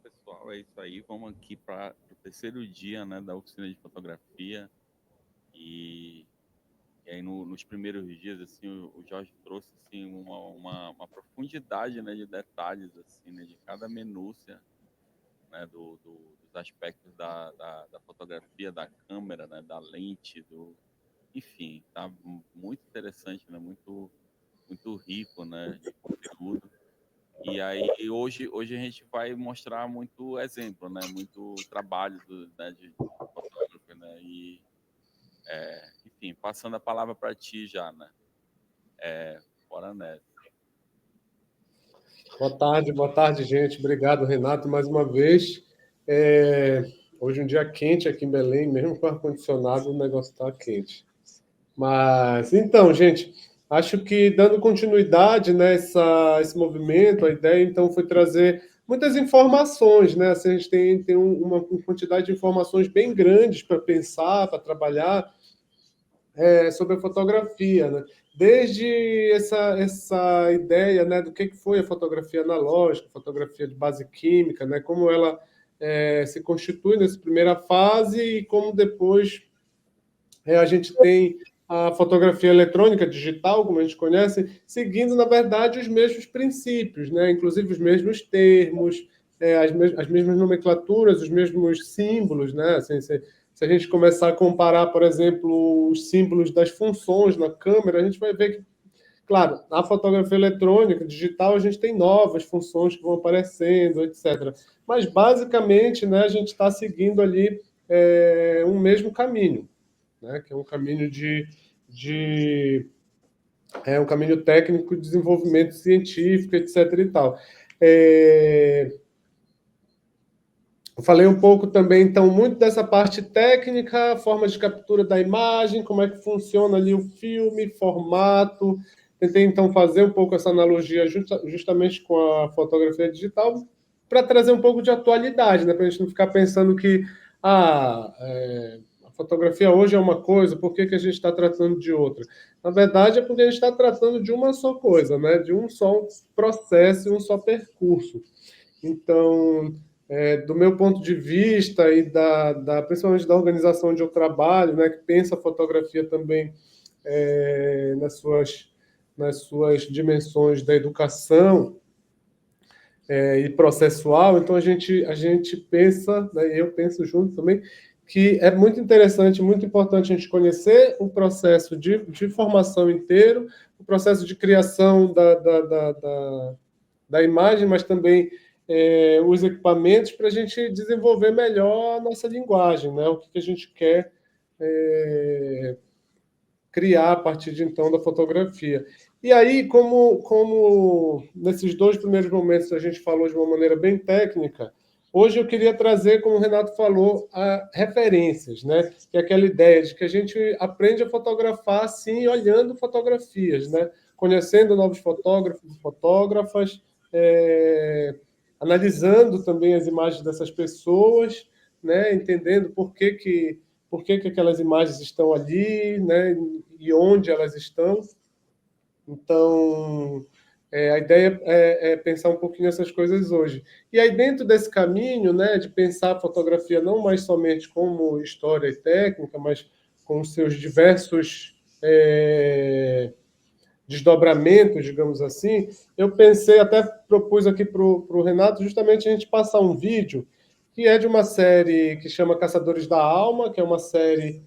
pessoal, é isso aí. Vamos aqui para o terceiro dia, né, da oficina de fotografia. E, e aí, nos primeiros dias, assim, o Jorge trouxe assim, uma profundidade, né, de detalhes, assim, né, de cada minúcia, né, dos aspectos da fotografia, da câmera, né, da lente, enfim, tá muito interessante, né, muito rico, né, de conteúdo. E aí hoje a gente vai mostrar muito exemplo, né? Muito trabalho né, de fotógrafo, né? E enfim, passando a palavra para ti já, né? Bora nessa. Boa tarde, gente. Obrigado, Renato, mais uma vez. Hoje um dia quente aqui em Belém, mesmo com ar-condicionado, o negócio está quente. Mas, então, gente, acho que dando continuidade nessa esse movimento, a ideia, então, foi trazer muitas informações, né? Assim, a gente tem uma quantidade de informações bem grandes para pensar, para trabalhar, sobre a fotografia, né? Desde essa ideia, né, do que foi a fotografia analógica, fotografia de base química, né, como ela se constitui nessa primeira fase e como depois a gente tem a fotografia eletrônica digital, como a gente conhece, seguindo, na verdade, os mesmos princípios, né? Inclusive os mesmos termos, as mesmas nomenclaturas, os mesmos símbolos. Né? Assim, se a gente começar a comparar, por exemplo, os símbolos das funções na câmera, a gente vai ver que, claro, na fotografia eletrônica digital a gente tem novas funções que vão aparecendo, etc. Mas, basicamente, né, a gente está seguindo ali um mesmo caminho, né, que é um caminho um caminho técnico de desenvolvimento científico, etc. e tal. Eu falei um pouco também, então, muito dessa parte técnica, forma de captura da imagem, como é que funciona ali o filme, formato. Tentei, então, fazer um pouco essa analogia justamente com a fotografia digital, para trazer um pouco de atualidade, né? Para a gente não ficar pensando que a fotografia hoje é uma coisa, por que a gente está tratando de outra? Na verdade, é porque a gente está tratando de uma só coisa, né? De um só processo e um só percurso. Então, do meu ponto de vista e principalmente da organização onde eu trabalho, né, que pensa a fotografia também nas suas dimensões da educação e processual, então a gente pensa, né, eu penso junto também, que é muito interessante, muito importante a gente conhecer o processo de formação inteiro, o processo de criação da imagem, mas também os equipamentos para a gente desenvolver melhor a nossa linguagem, né? O que a gente quer criar a partir de então da fotografia. E aí, como nesses dois primeiros momentos a gente falou de uma maneira bem técnica, hoje eu queria trazer, como o Renato falou, referências, né? Que é aquela ideia de que a gente aprende a fotografar, sim, olhando fotografias, né? Conhecendo novos fotógrafos e fotógrafas, analisando também as imagens dessas pessoas, né? Entendendo por que aquelas imagens estão ali, né? E onde elas estão. Então, a ideia é pensar um pouquinho nessas coisas hoje. E aí, dentro desse caminho, né, de pensar a fotografia não mais somente como história e técnica, mas com os seus diversos desdobramentos, digamos assim, eu pensei, até propus aqui para o Renato, justamente a gente passar um vídeo que é de uma série que chama Caçadores da Alma, que é uma série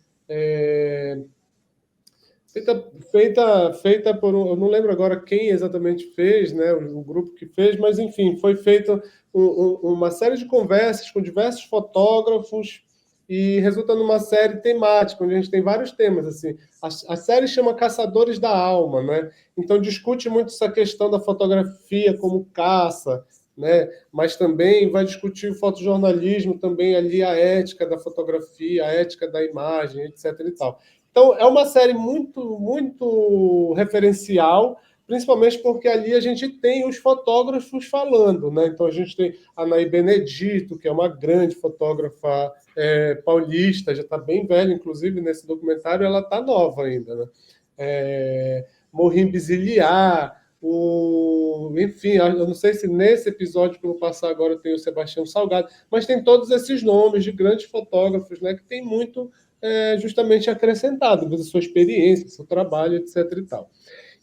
feita por eu não lembro agora quem exatamente fez, né, o grupo que fez, mas enfim, foi feita uma série de conversas com diversos fotógrafos e resulta numa série temática, onde a gente tem vários temas, assim. A série chama Caçadores da Alma, né? Então discute muito essa questão da fotografia como caça, né? Mas também vai discutir o fotojornalismo, também ali a ética da fotografia, a ética da imagem, etc. e tal. Então, é uma série muito, muito referencial, principalmente porque ali a gente tem os fotógrafos falando, né? Então, a gente tem a Anaí Benedito, que é uma grande fotógrafa paulista, já está bem velha, inclusive, nesse documentário, ela está nova ainda, né? Mohim Biziliar, Enfim, eu não sei se nesse episódio que eu vou passar agora tem o Sebastião Salgado, mas tem todos esses nomes de grandes fotógrafos, né, que tem muito justamente acrescentado da sua experiência, seu trabalho, etc. e tal.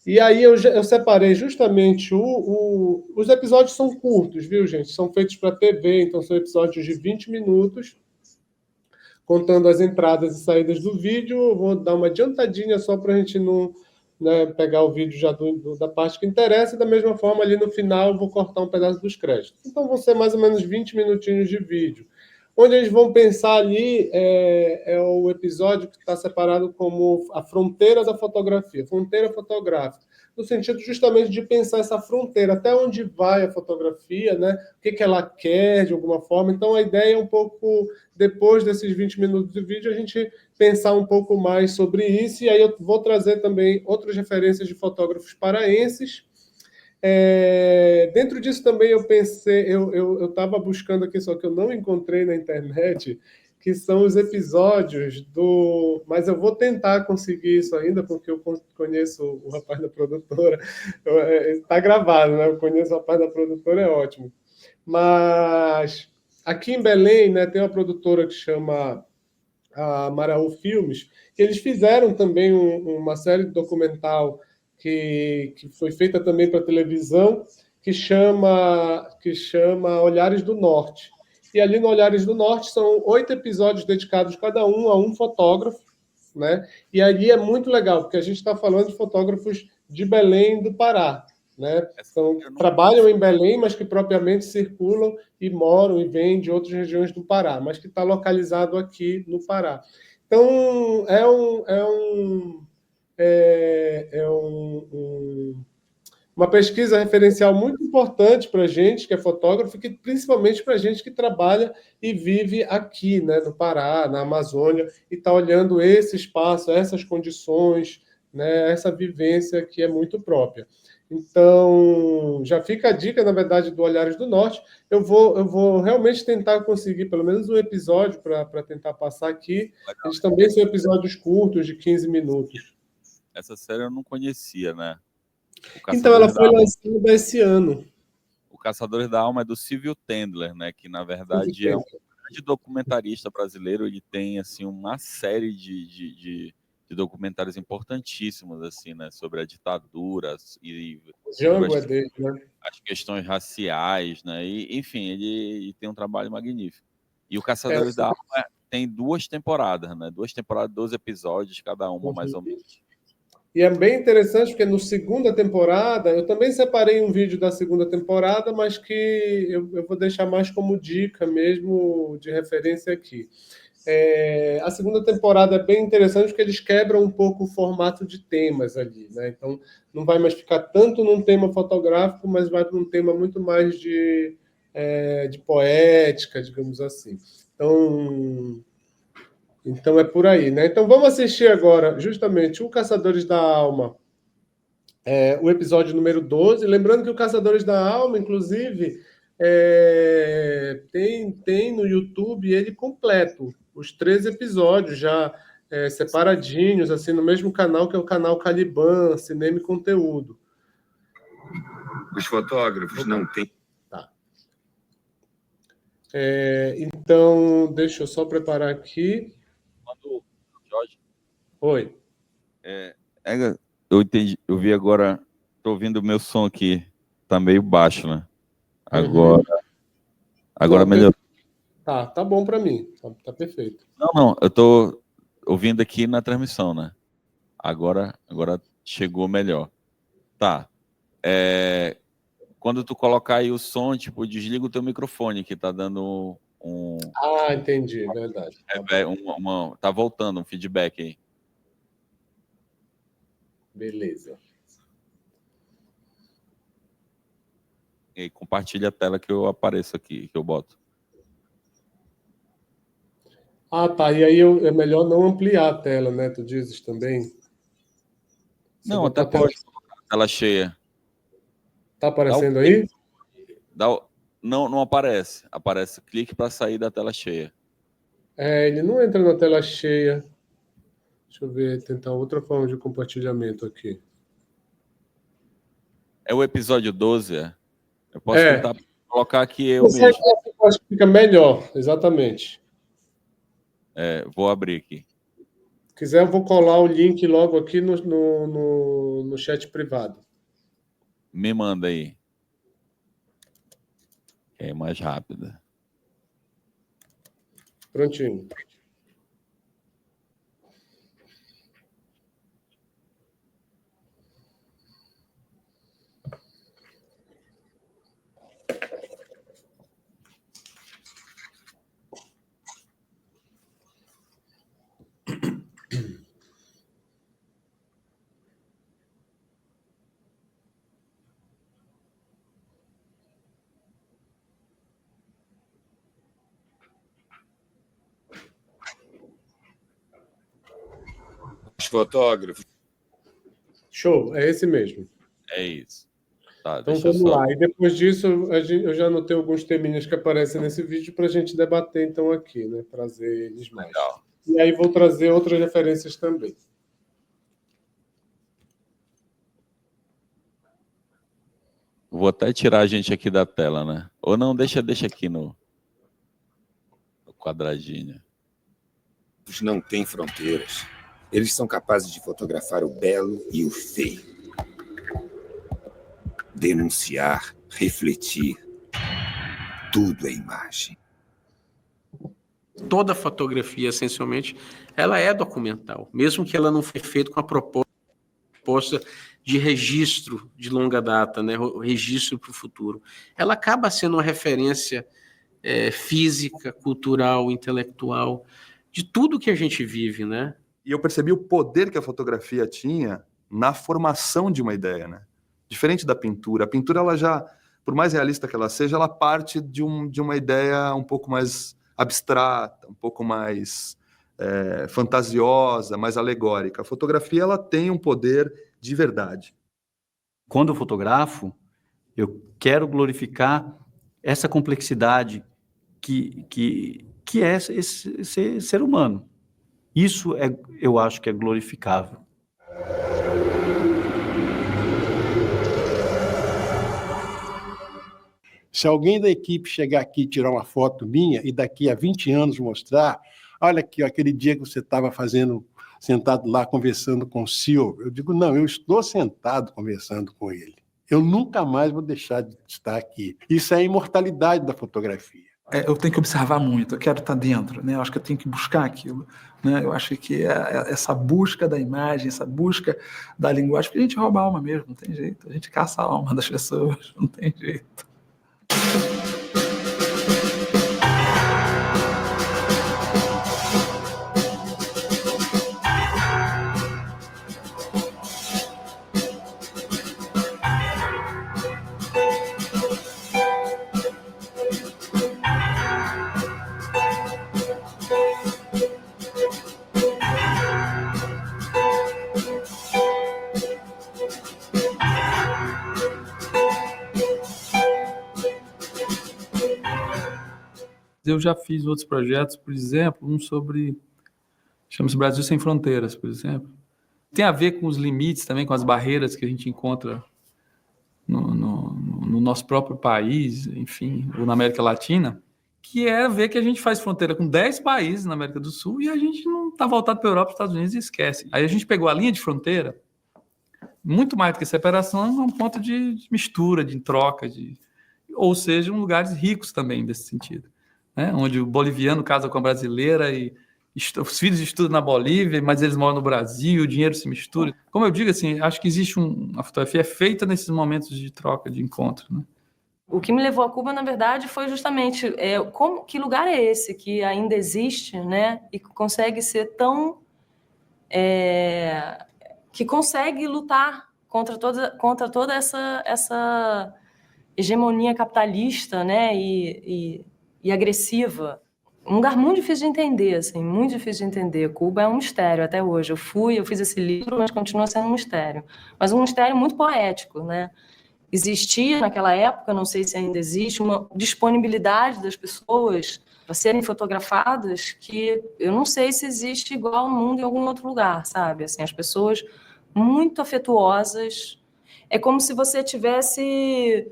E aí eu separei justamente os episódios são curtos, viu, gente? São feitos para TV, então são episódios de 20 minutos, contando as entradas e saídas do vídeo. Eu vou dar uma adiantadinha só para a gente não, né, pegar o vídeo já da parte que interessa, e da mesma forma ali no final eu vou cortar um pedaço dos créditos. Então vão ser mais ou menos 20 minutinhos de vídeo. Onde eles vão pensar ali é o episódio que está separado como a fronteira da fotografia, fronteira fotográfica, no sentido justamente de pensar essa fronteira, até onde vai a fotografia, né? O que ela quer de alguma forma. Então a ideia é um pouco, depois desses 20 minutos de vídeo, a gente pensar um pouco mais sobre isso, e aí eu vou trazer também outras referências de fotógrafos paraenses. Dentro disso também eu pensei, eu estava buscando aqui, só que eu não encontrei na internet, que são os episódios do... Mas eu vou tentar conseguir isso ainda, porque eu conheço o rapaz da produtora. Está gravado, né? Eu conheço o rapaz da produtora, é ótimo. Mas aqui em Belém, né, tem uma produtora que chama a Maraú Filmes, que eles fizeram também uma série de documental que foi feita também para televisão, que chama Olhares do Norte. E ali no Olhares do Norte são 8 episódios dedicados cada um a um fotógrafo, né? E ali é muito legal, porque a gente está falando de fotógrafos de Belém do Pará, né? Então, trabalham em Belém, mas que propriamente circulam e moram e vêm de outras regiões do Pará, mas que está localizado aqui no Pará. Então, uma pesquisa referencial muito importante para a gente, que é fotógrafo, e principalmente para a gente que trabalha e vive aqui, né, no Pará, na Amazônia, e está olhando esse espaço, essas condições, né, essa vivência que é muito própria. Então, já fica a dica, na verdade, do Olhares do Norte. Eu vou realmente tentar conseguir pelo menos um episódio para tentar passar aqui. Eles também são episódios curtos, de 15 minutos. Essa série eu não conhecia, né? Então, ela foi lançada esse ano. O Caçadores da Alma é do Silvio Tendler, né? Que, na verdade, é um grande documentarista brasileiro. Ele tem, assim, uma série de documentários importantíssimos, assim, né? Sobre a ditadura e Django é dele, né? as questões raciais, né? E, enfim, ele tem um trabalho magnífico. E o Caçadores da Alma tem 2 temporadas, né? 2 temporadas, 12 episódios, cada uma, mais ou menos. E é bem interessante, porque no segunda temporada, eu também separei um vídeo da segunda temporada, mas que eu vou deixar mais como dica mesmo, de referência aqui. A segunda temporada é bem interessante, porque eles quebram um pouco o formato de temas ali, né? Então, não vai mais ficar tanto num tema fotográfico, mas vai para um tema muito mais de poética, digamos assim. Então é por aí, né? Então vamos assistir agora justamente o Caçadores da Alma, o episódio número 12. Lembrando que o Caçadores da Alma, inclusive, tem no YouTube ele completo, os 13 episódios já separadinhos, assim, no mesmo canal, que é o canal Caliban, Cinema e Conteúdo. Os fotógrafos não têm... Tá. Então, deixa eu só preparar aqui. Jorge. Oi. Eu entendi, eu vi agora, tô ouvindo o meu som aqui, tá meio baixo, né? Agora melhorou. Tá bom para mim, tá perfeito. Não, eu tô ouvindo aqui na transmissão, né? Agora chegou melhor. Tá. Quando tu colocar aí o som, tipo, desliga o teu microfone, que tá dando um... entendi, verdade. Tá voltando um feedback aí. Beleza. E aí, compartilha a tela que eu apareço aqui, que eu boto. Tá. E aí é melhor não ampliar a tela, né? Tu dizes também? Não, até pode colocar a tela cheia. Tá aparecendo aí? Não aparece. Aparece clique para sair da tela cheia. Ele não entra na tela cheia. Deixa eu ver, tentar outra forma de compartilhamento aqui. É o episódio 12, é? Eu posso tentar colocar aqui eu Esse mesmo. eu acho que fica melhor, exatamente. Vou abrir aqui. Se quiser, eu vou colar o link logo aqui no chat privado. Me manda aí. É mais rápida. Prontinho. Os fotógrafos. Show, é esse mesmo. É isso. Tá, Então deixa eu vamos só... lá. E depois disso, eu já anotei alguns teminhas que aparecem nesse vídeo para a gente debater então aqui, né? Trazer eles mais. Legal. E aí vou trazer outras referências também. Vou até tirar a gente aqui da tela, né? Ou não, deixa aqui no quadradinho. Não têm fronteiras. Eles são capazes de fotografar o belo e o feio. Denunciar, refletir. Tudo é imagem. Toda fotografia, essencialmente, ela é documental, mesmo que ela não foi feita com a proposta de registro de longa data, né, o registro para o futuro. Ela acaba sendo uma referência física, cultural, intelectual, de tudo que a gente vive, né? E eu percebi o poder que a fotografia tinha na formação de uma ideia, né? Diferente da pintura. A pintura, ela já, por mais realista que ela seja, ela parte de uma ideia um pouco mais abstrata, um pouco mais fantasiosa, mais alegórica. A fotografia, ela tem um poder de verdade. Quando eu fotografo, eu quero glorificar essa complexidade que é esse ser humano. Isso eu acho que é glorificável. Se alguém da equipe chegar aqui e tirar uma foto minha e daqui a 20 anos mostrar, olha aqui, aquele dia que você estava sentado lá conversando com o Silvio, eu digo, não, eu estou sentado conversando com ele. Eu nunca mais vou deixar de estar aqui. Isso é a imortalidade da fotografia. Eu tenho que observar muito, eu quero estar dentro, né? Eu acho que eu tenho que buscar aquilo, né? Eu acho que essa busca da imagem, essa busca da linguagem, porque a gente rouba a alma mesmo, não tem jeito, a gente caça a alma das pessoas, não tem jeito. Eu já fiz outros projetos, por exemplo, um chama-se Brasil Sem Fronteiras, por exemplo. Tem a ver com os limites também, com as barreiras que a gente encontra no nosso próprio país, enfim, ou na América Latina, que é ver que a gente faz fronteira com 10 países na América do Sul e a gente não está voltado para a Europa, para os Estados Unidos e esquece. Aí a gente pegou a linha de fronteira, muito mais do que separação, é um ponto de mistura, de troca, ou seja, lugares ricos também desse sentido. Né? Onde o boliviano casa com a brasileira e os filhos estudam na Bolívia, mas eles moram no Brasil, o dinheiro se mistura. Como eu digo, assim, acho que existe a fotografia é feita nesses momentos de troca, de encontro. Né? O que me levou a Cuba, na verdade, foi justamente que lugar é esse que ainda existe, né? E que consegue ser tão... que consegue lutar contra toda essa hegemonia capitalista, né? E agressiva. Um lugar muito difícil de entender, assim, muito difícil de entender. Cuba é um mistério até hoje. Eu fiz esse livro, mas continua sendo um mistério. Mas um mistério muito poético, né? Existia naquela época, não sei se ainda existe, uma disponibilidade das pessoas para serem fotografadas que eu não sei se existe igual no mundo em algum outro lugar, sabe? Assim, as pessoas muito afetuosas. é como se você tivesse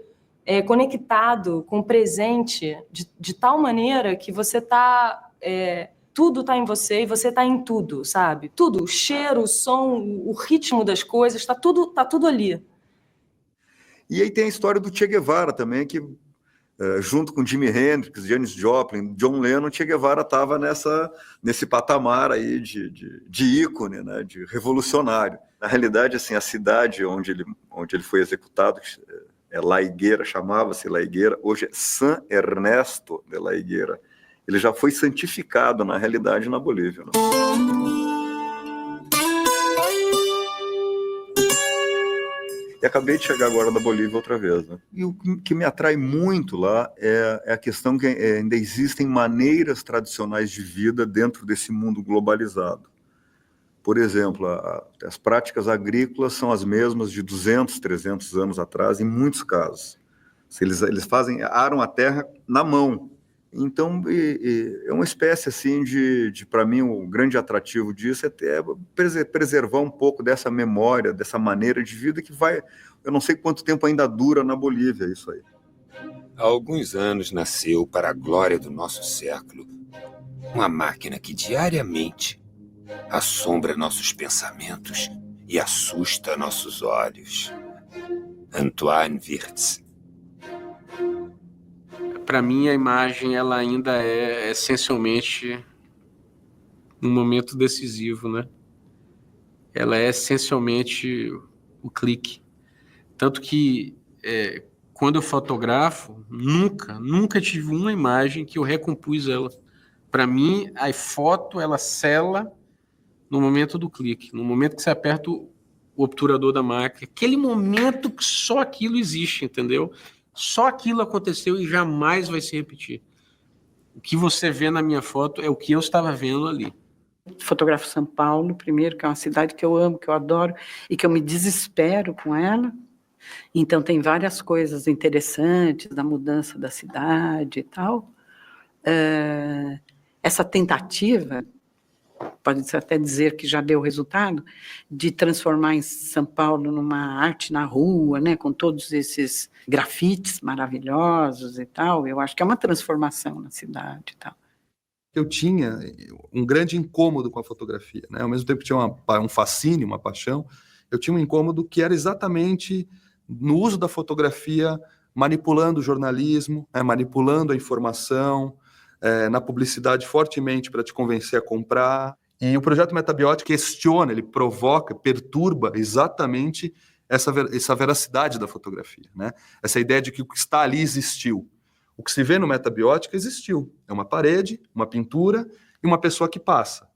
conectado com o presente de tal maneira que você está... tudo está em você e você está em tudo, sabe? Tudo, o cheiro, o som, o ritmo das coisas, está tudo ali. E aí tem a história do Che Guevara também, que junto com Jimi Hendrix, Janis Joplin, John Lennon, Che Guevara estava nesse patamar aí de ícone, né, de revolucionário. Na realidade, assim, a cidade onde ele foi executado, La Higuera, chamava-se La Higuera, hoje é San Ernesto de La Higuera. Ele já foi santificado, na realidade, na Bolívia, né? E acabei de chegar agora da Bolívia outra vez, né? E o que me atrai muito lá é a questão que ainda existem maneiras tradicionais de vida dentro desse mundo globalizado. Por exemplo, as práticas agrícolas são as mesmas de 200, 300 anos atrás, em muitos casos. Eles aram a terra na mão. Então, é uma espécie assim para mim, o grande atrativo disso é preservar um pouco dessa memória, dessa maneira de vida que vai, eu não sei quanto tempo ainda dura na Bolívia isso aí. Há alguns anos nasceu, para a glória do nosso século, uma máquina que diariamente assombra nossos pensamentos e assusta nossos olhos. Antoine Wirtz. Para mim, a imagem ela ainda é essencialmente um momento decisivo, né? Ela é essencialmente o clique. Tanto que, quando eu fotografo, nunca tive uma imagem que eu recompus ela. Para mim, a foto, ela sela no momento do clique, no momento que você aperta o obturador da máquina. Aquele momento que só aquilo existe, entendeu? Só aquilo aconteceu e jamais vai se repetir. O que você vê na minha foto é o que eu estava vendo ali. Fotografo São Paulo, primeiro, que é uma cidade que eu amo, que eu adoro e que eu me desespero com ela. Então, tem várias coisas interessantes da mudança da cidade e tal. Essa tentativa, pode-se até dizer que já deu resultado, de transformar em São Paulo numa arte na rua, né, com todos esses grafites maravilhosos e tal. Eu acho que é uma transformação na cidade e tal. Eu tinha um grande incômodo com a fotografia, né? Ao mesmo tempo que tinha um fascínio, uma paixão, eu tinha um incômodo que era exatamente no uso da fotografia, manipulando o jornalismo, manipulando a informação, na publicidade fortemente para te convencer a comprar. E o projeto Metabiótica questiona, ele provoca, perturba exatamente essa veracidade da fotografia, né? Essa ideia de que o que está ali existiu. O que se vê no Metabiótica existiu. É uma parede, uma pintura e uma pessoa que passa.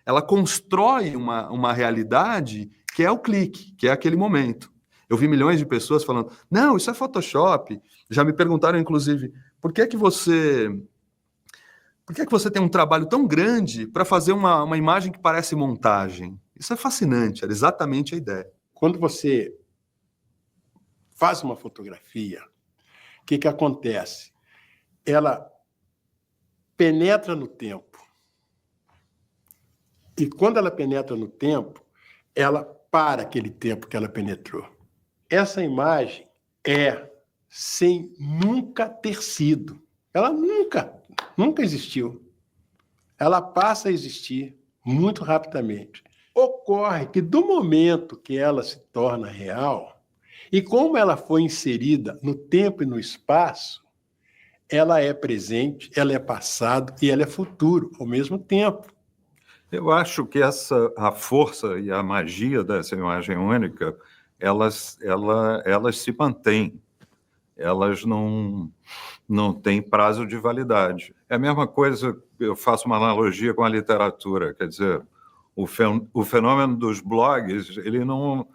Ela constrói uma realidade que é o clique, que é aquele momento. Eu vi milhões de pessoas falando, não, isso é Photoshop. Já me perguntaram, inclusive, por que você tem um trabalho tão grande para fazer uma imagem que parece montagem? Isso é fascinante, era exatamente a ideia. Quando você faz uma fotografia, o que acontece? Ela penetra no tempo. E quando ela penetra no tempo, ela para aquele tempo que ela penetrou. Essa imagem é sem nunca ter sido. Ela nunca existiu. Ela passa a existir muito rapidamente. Ocorre que do momento que ela se torna real, e como ela foi inserida no tempo e no espaço, ela é presente, ela é passado e ela é futuro ao mesmo tempo. Eu acho que a força e a magia dessa imagem única, elas se mantêm. Elas não têm prazo de validade. É a mesma coisa, eu faço uma analogia com a literatura, quer dizer, o fenômeno dos blogs, ele não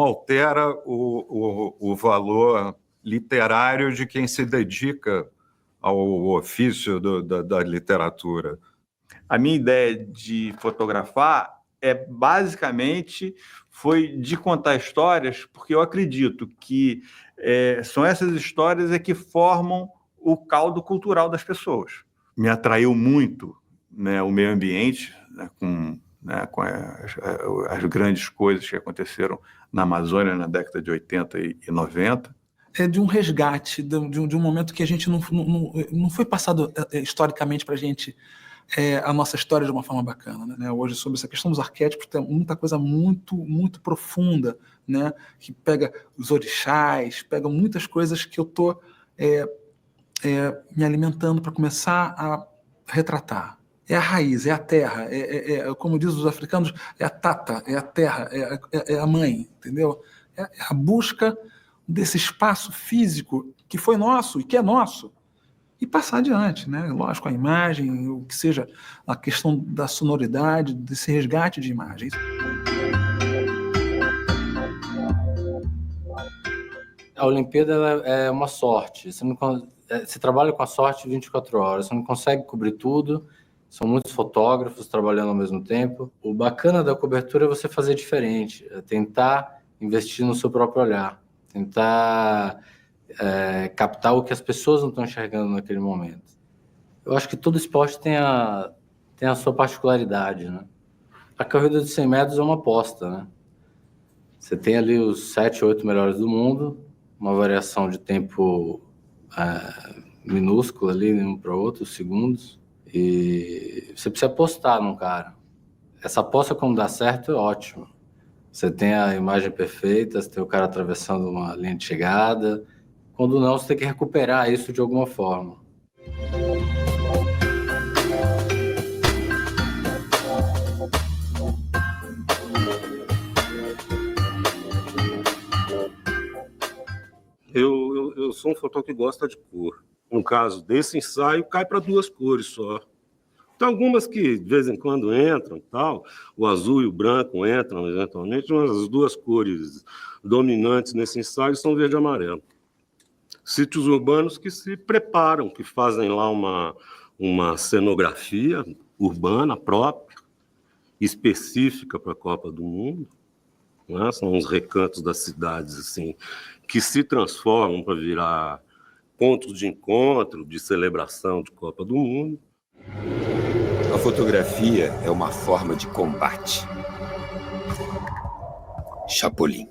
altera o valor literário de quem se dedica ao ofício da literatura. A minha ideia de fotografar basicamente foi de contar histórias, porque eu acredito que são essas histórias que formam o caldo cultural das pessoas. Me atraiu muito, né, o meio ambiente, né, com né, com as grandes coisas que aconteceram na Amazônia na década de 80 e 90. É de um resgate, de um momento que a gente não foi passado historicamente para a gente a nossa história de uma forma bacana, né? Hoje, sobre essa questão dos arquétipos, tem muita coisa muito, muito profunda, né? Que pega os orixás, pega muitas coisas que eu estou me alimentando para começar a retratar. É a raiz, é a terra, como dizem os africanos, é a tata, é a terra, é a mãe, entendeu? É a busca desse espaço físico que foi nosso e que é nosso, e passar adiante, né? Lógico, a imagem, o que seja a questão da sonoridade, desse resgate de imagens. A Olimpíada é uma sorte. Você trabalha com a sorte 24 horas, você não consegue cobrir tudo, são muitos fotógrafos trabalhando ao mesmo tempo. O bacana da cobertura é você fazer diferente, é tentar investir no seu próprio olhar, tentar captar o que as pessoas não estão enxergando naquele momento. Eu acho que todo esporte tem a sua particularidade, né? A corrida de 100 metros é uma aposta, né? Você tem ali os 7, 8 melhores do mundo, uma variação de tempo minúscula ali, um para outro, segundos, e você precisa apostar num cara. Essa aposta, quando dá certo, é ótimo. Você tem a imagem perfeita, você tem o cara atravessando uma linha de chegada. Quando não, você tem que recuperar isso de alguma forma. Eu sou um fotógrafo que gosta de cor. No caso desse ensaio, cai para 2 cores só. Tem algumas que de vez em quando entram, tal. O azul e o branco entram eventualmente, mas as 2 cores dominantes nesse ensaio são verde e amarelo. Sítios urbanos que se preparam, que fazem lá uma cenografia urbana própria, específica para a Copa do Mundo, né? São os recantos das cidades assim, que se transformam para virar pontos de encontro, de celebração de Copa do Mundo. A fotografia é uma forma de combate. Chapolin.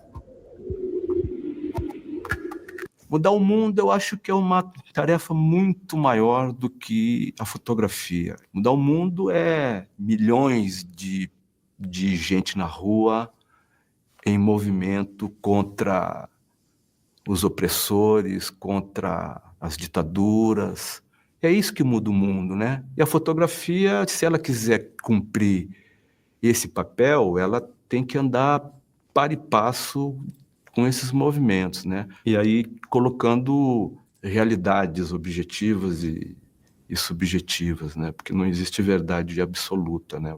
Mudar o mundo, eu acho que é uma tarefa muito maior do que a fotografia. Mudar o mundo é milhões de gente na rua em movimento contra os opressores, contra as ditaduras. É isso que muda o mundo, né? E a fotografia, se ela quiser cumprir esse papel, ela tem que andar para e passo com esses movimentos, né? E aí colocando realidades objetivas e subjetivas, né? Porque não existe verdade absoluta, né?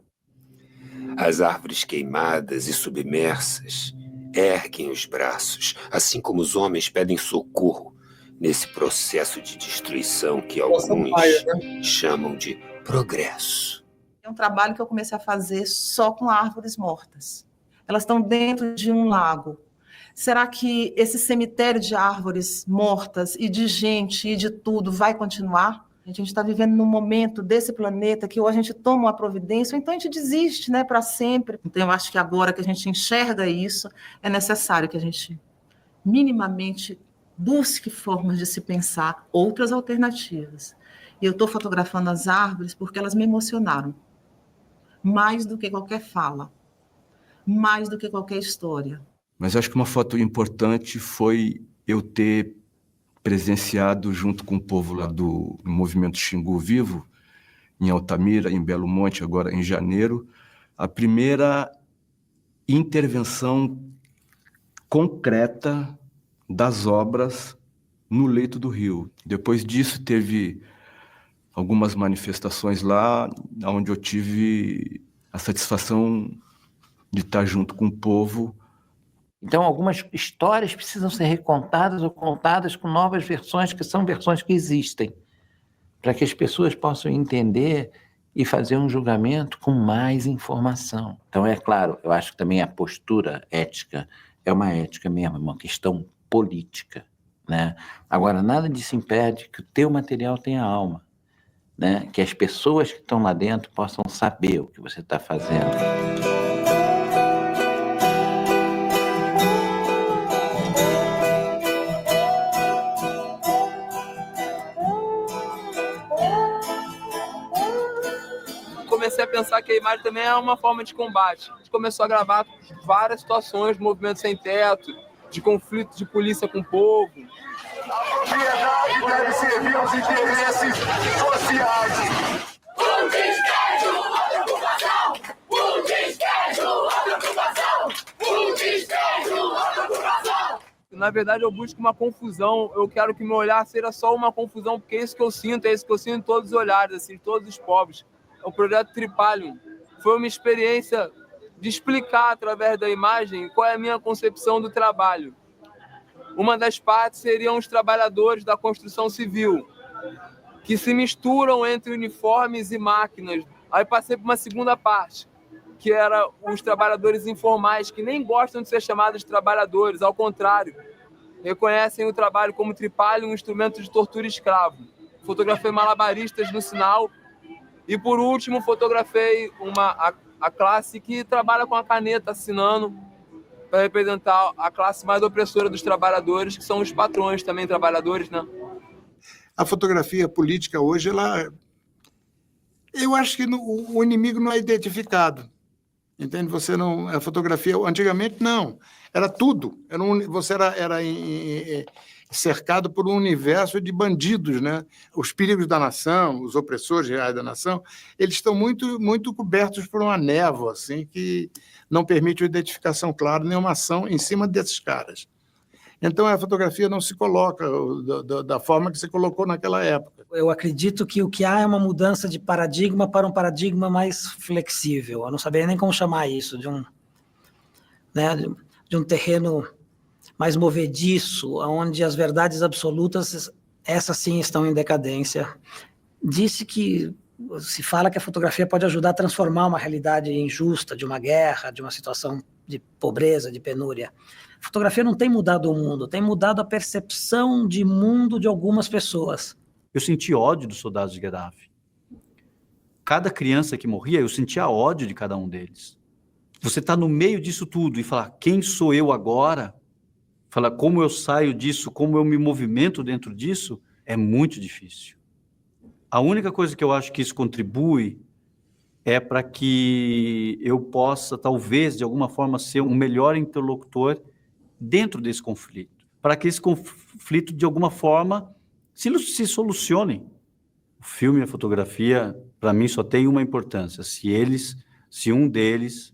As árvores queimadas e submersas erguem os braços, assim como os homens pedem socorro nesse processo de destruição que alguns chamam de progresso. É um trabalho que eu comecei a fazer só com árvores mortas. Elas estão dentro de um lago. Será que esse cemitério de árvores mortas e de gente e de tudo vai continuar? A gente está vivendo num momento desse planeta que ou a gente toma uma providência ou então a gente desiste, né, para sempre. Então eu acho que agora que a gente enxerga isso, é necessário que a gente minimamente busque formas de se pensar outras alternativas. E eu estou fotografando as árvores porque elas me emocionaram. Mais do que qualquer fala. Mais do que qualquer história. Mas acho que uma foto importante foi eu ter presenciado junto com o povo lá do movimento Xingu Vivo, em Altamira, em Belo Monte, agora em janeiro, a primeira intervenção concreta das obras no leito do rio. Depois disso, teve algumas manifestações lá, onde eu tive a satisfação de estar junto com o povo. Então, algumas histórias precisam ser recontadas ou contadas com novas versões, que são versões que existem, para que as pessoas possam entender e fazer um julgamento com mais informação. Então, é claro, eu acho que também a postura ética é uma ética mesmo, uma questão política, né? Agora, nada disso impede que o teu material tenha alma, né? Que as pessoas que estão lá dentro possam saber o que você está fazendo. Comecei a pensar que a imagem também é uma forma de combate. A gente começou a gravar várias situações de movimento sem teto, de conflito de polícia com o povo. A propriedade deve servir aos interesses sociais. Um despejo, outra ocupação! Um despejo, outra ocupação! Um despejo, outra ocupação! Na verdade, eu busco uma confusão. Eu quero que meu olhar seja só uma confusão, porque é isso que eu sinto, em todos os olhares, assim, todos os povos. O projeto Tripalium foi uma experiência de explicar através da imagem qual é a minha concepção do trabalho. Uma das partes seriam os trabalhadores da construção civil, que se misturam entre uniformes e máquinas. Aí passei para uma segunda parte, que era os trabalhadores informais, que nem gostam de ser chamados de trabalhadores, ao contrário, reconhecem o trabalho como tripalium, um instrumento de tortura escravo. Fotografei malabaristas no sinal. E, por último, fotografei a classe que trabalha com a caneta, assinando, para representar a classe mais opressora dos trabalhadores, que são os patrões também, trabalhadores, né? A fotografia política hoje, eu acho que o inimigo não é identificado. Entende? Você não... A fotografia, antigamente, não. Era tudo. Você era cercado por um universo de bandidos, né? Os perigos da nação, os opressores reais da nação, eles estão muito, muito cobertos por uma névoa, assim, que não permite uma identificação clara, nenhuma ação em cima desses caras. Então, a fotografia não se coloca da forma que se colocou naquela época. Eu acredito que o que há é uma mudança de paradigma para um paradigma mais flexível. Eu não sabia nem como chamar isso, de um terreno mais movediço, onde as verdades absolutas, essas sim estão em decadência. Se fala que a fotografia pode ajudar a transformar uma realidade injusta, de uma guerra, de uma situação de pobreza, de penúria. A fotografia não tem mudado o mundo, tem mudado a percepção de mundo de algumas pessoas. Eu senti ódio dos soldados de Gaddafi. Cada criança que morria, eu sentia ódio de cada um deles. Você está no meio disso tudo e falar, quem sou eu agora? Falar como eu saio disso, como eu me movimento dentro disso, é muito difícil. A única coisa que eu acho que isso contribui é para que eu possa, talvez, de alguma forma, ser um melhor interlocutor dentro desse conflito. Para que esse conflito, de alguma forma, se solucione. O filme e a fotografia, para mim, só tem uma importância. Se um deles,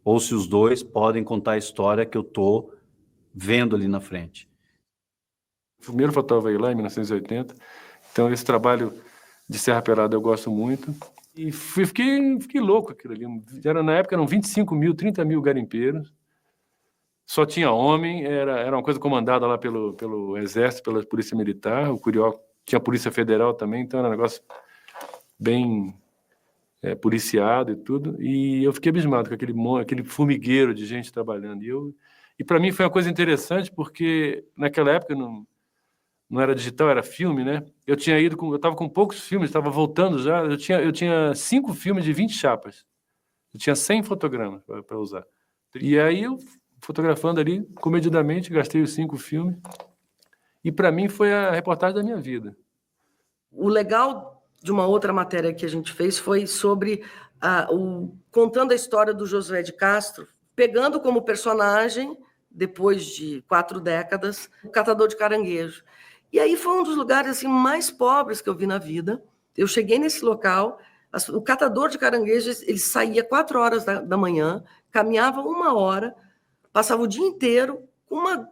ou se os dois, podem contar a história que eu estou vendo ali na frente. O primeiro fotógrafo veio lá em 1980, então esse trabalho de Serra Pelada eu gosto muito. E fiquei louco aquilo ali. Na época eram 25 mil, 30 mil garimpeiros, só tinha homem, era uma coisa comandada lá pelo Exército, pela Polícia Militar, o Curió tinha a Polícia Federal também, então era um negócio bem policiado e tudo. E eu fiquei abismado com aquele formigueiro de gente trabalhando. E para mim foi uma coisa interessante, porque naquela época não era digital, era filme, né? Eu estava com poucos filmes, estava voltando já, eu tinha 5 filmes de 20 chapas. Eu tinha 100 fotogramas para usar. E aí eu, fotografando ali, comedidamente, gastei os 5 filmes. E para mim foi a reportagem da minha vida. O legal de uma outra matéria que a gente fez foi sobre contando a história do Josué de Castro, pegando como personagem, depois de 4 décadas, o catador de caranguejo. E aí foi um dos lugares assim, mais pobres que eu vi na vida. Eu cheguei nesse local, o catador de caranguejos, ele saía 4 horas da manhã, caminhava 1 hora, passava o dia inteiro com um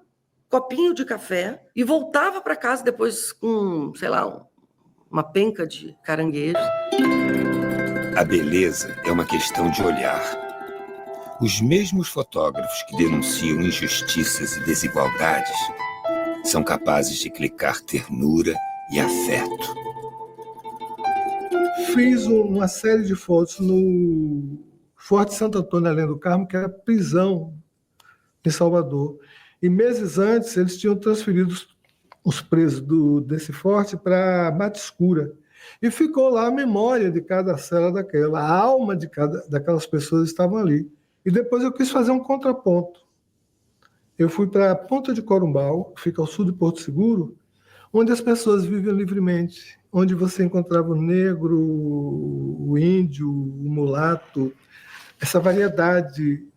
copinho de café e voltava para casa depois com, sei lá, uma penca de caranguejos. A beleza é uma questão de olhar. Os mesmos fotógrafos que denunciam injustiças e desigualdades são capazes de clicar ternura e afeto. Fiz uma série de fotos no Forte Santo Antônio, além do Carmo, que era prisão em Salvador. E meses antes, eles tinham transferido os presos desse forte para Mata Escura. E ficou lá a memória de cada cela daquela, a alma daquelas pessoas estavam ali. E depois eu quis fazer um contraponto. Eu fui para a Ponta de Corumbau, que fica ao sul de Porto Seguro, onde as pessoas vivem livremente, onde você encontrava o negro, o índio, o mulato, essa variedade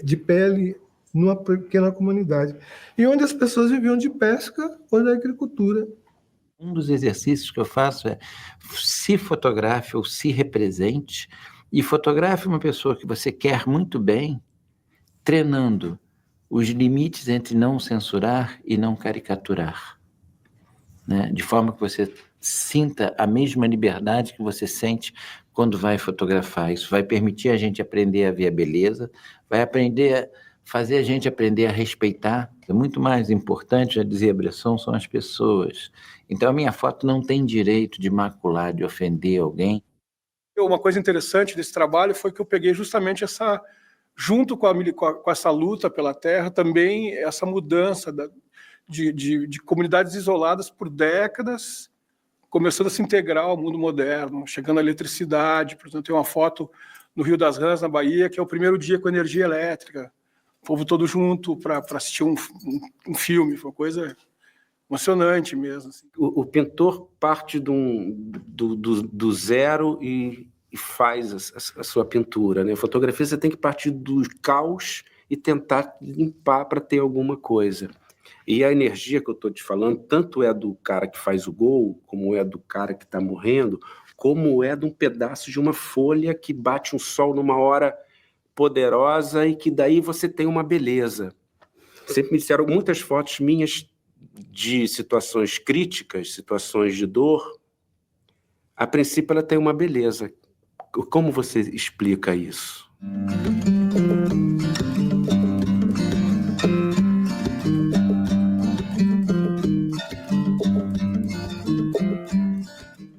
de pele numa pequena comunidade. E onde as pessoas viviam de pesca ou da agricultura. Um dos exercícios que eu faço é se fotografe ou se represente, e fotografe uma pessoa que você quer muito bem, treinando os limites entre não censurar e não caricaturar, né? De forma que você sinta a mesma liberdade que você sente quando vai fotografar. Isso vai permitir a gente aprender a ver a beleza, vai fazer a gente aprender a respeitar. É muito mais importante, já dizia Bresson, são as pessoas. Então a minha foto não tem direito de macular, de ofender alguém. Uma coisa interessante desse trabalho foi que eu peguei justamente junto com essa luta pela terra, também essa mudança de comunidades isoladas por décadas, começando a se integrar ao mundo moderno, chegando à eletricidade. Portanto, tem uma foto no Rio das Rãs, na Bahia, que é o primeiro dia com energia elétrica. O povo todo junto para assistir um filme, foi uma coisa emocionante mesmo. Assim. O pintor parte do zero e faz a sua pintura, né? A fotografia você tem que partir do caos e tentar limpar para ter alguma coisa. E a energia que eu estou te falando, tanto é do cara que faz o gol, como é do cara que está morrendo, como é de um pedaço de uma folha que bate um sol numa hora poderosa e que daí você tem uma beleza. Sempre me disseram muitas fotos minhas de situações críticas, situações de dor. A princípio ela tem uma beleza. Como você explica isso?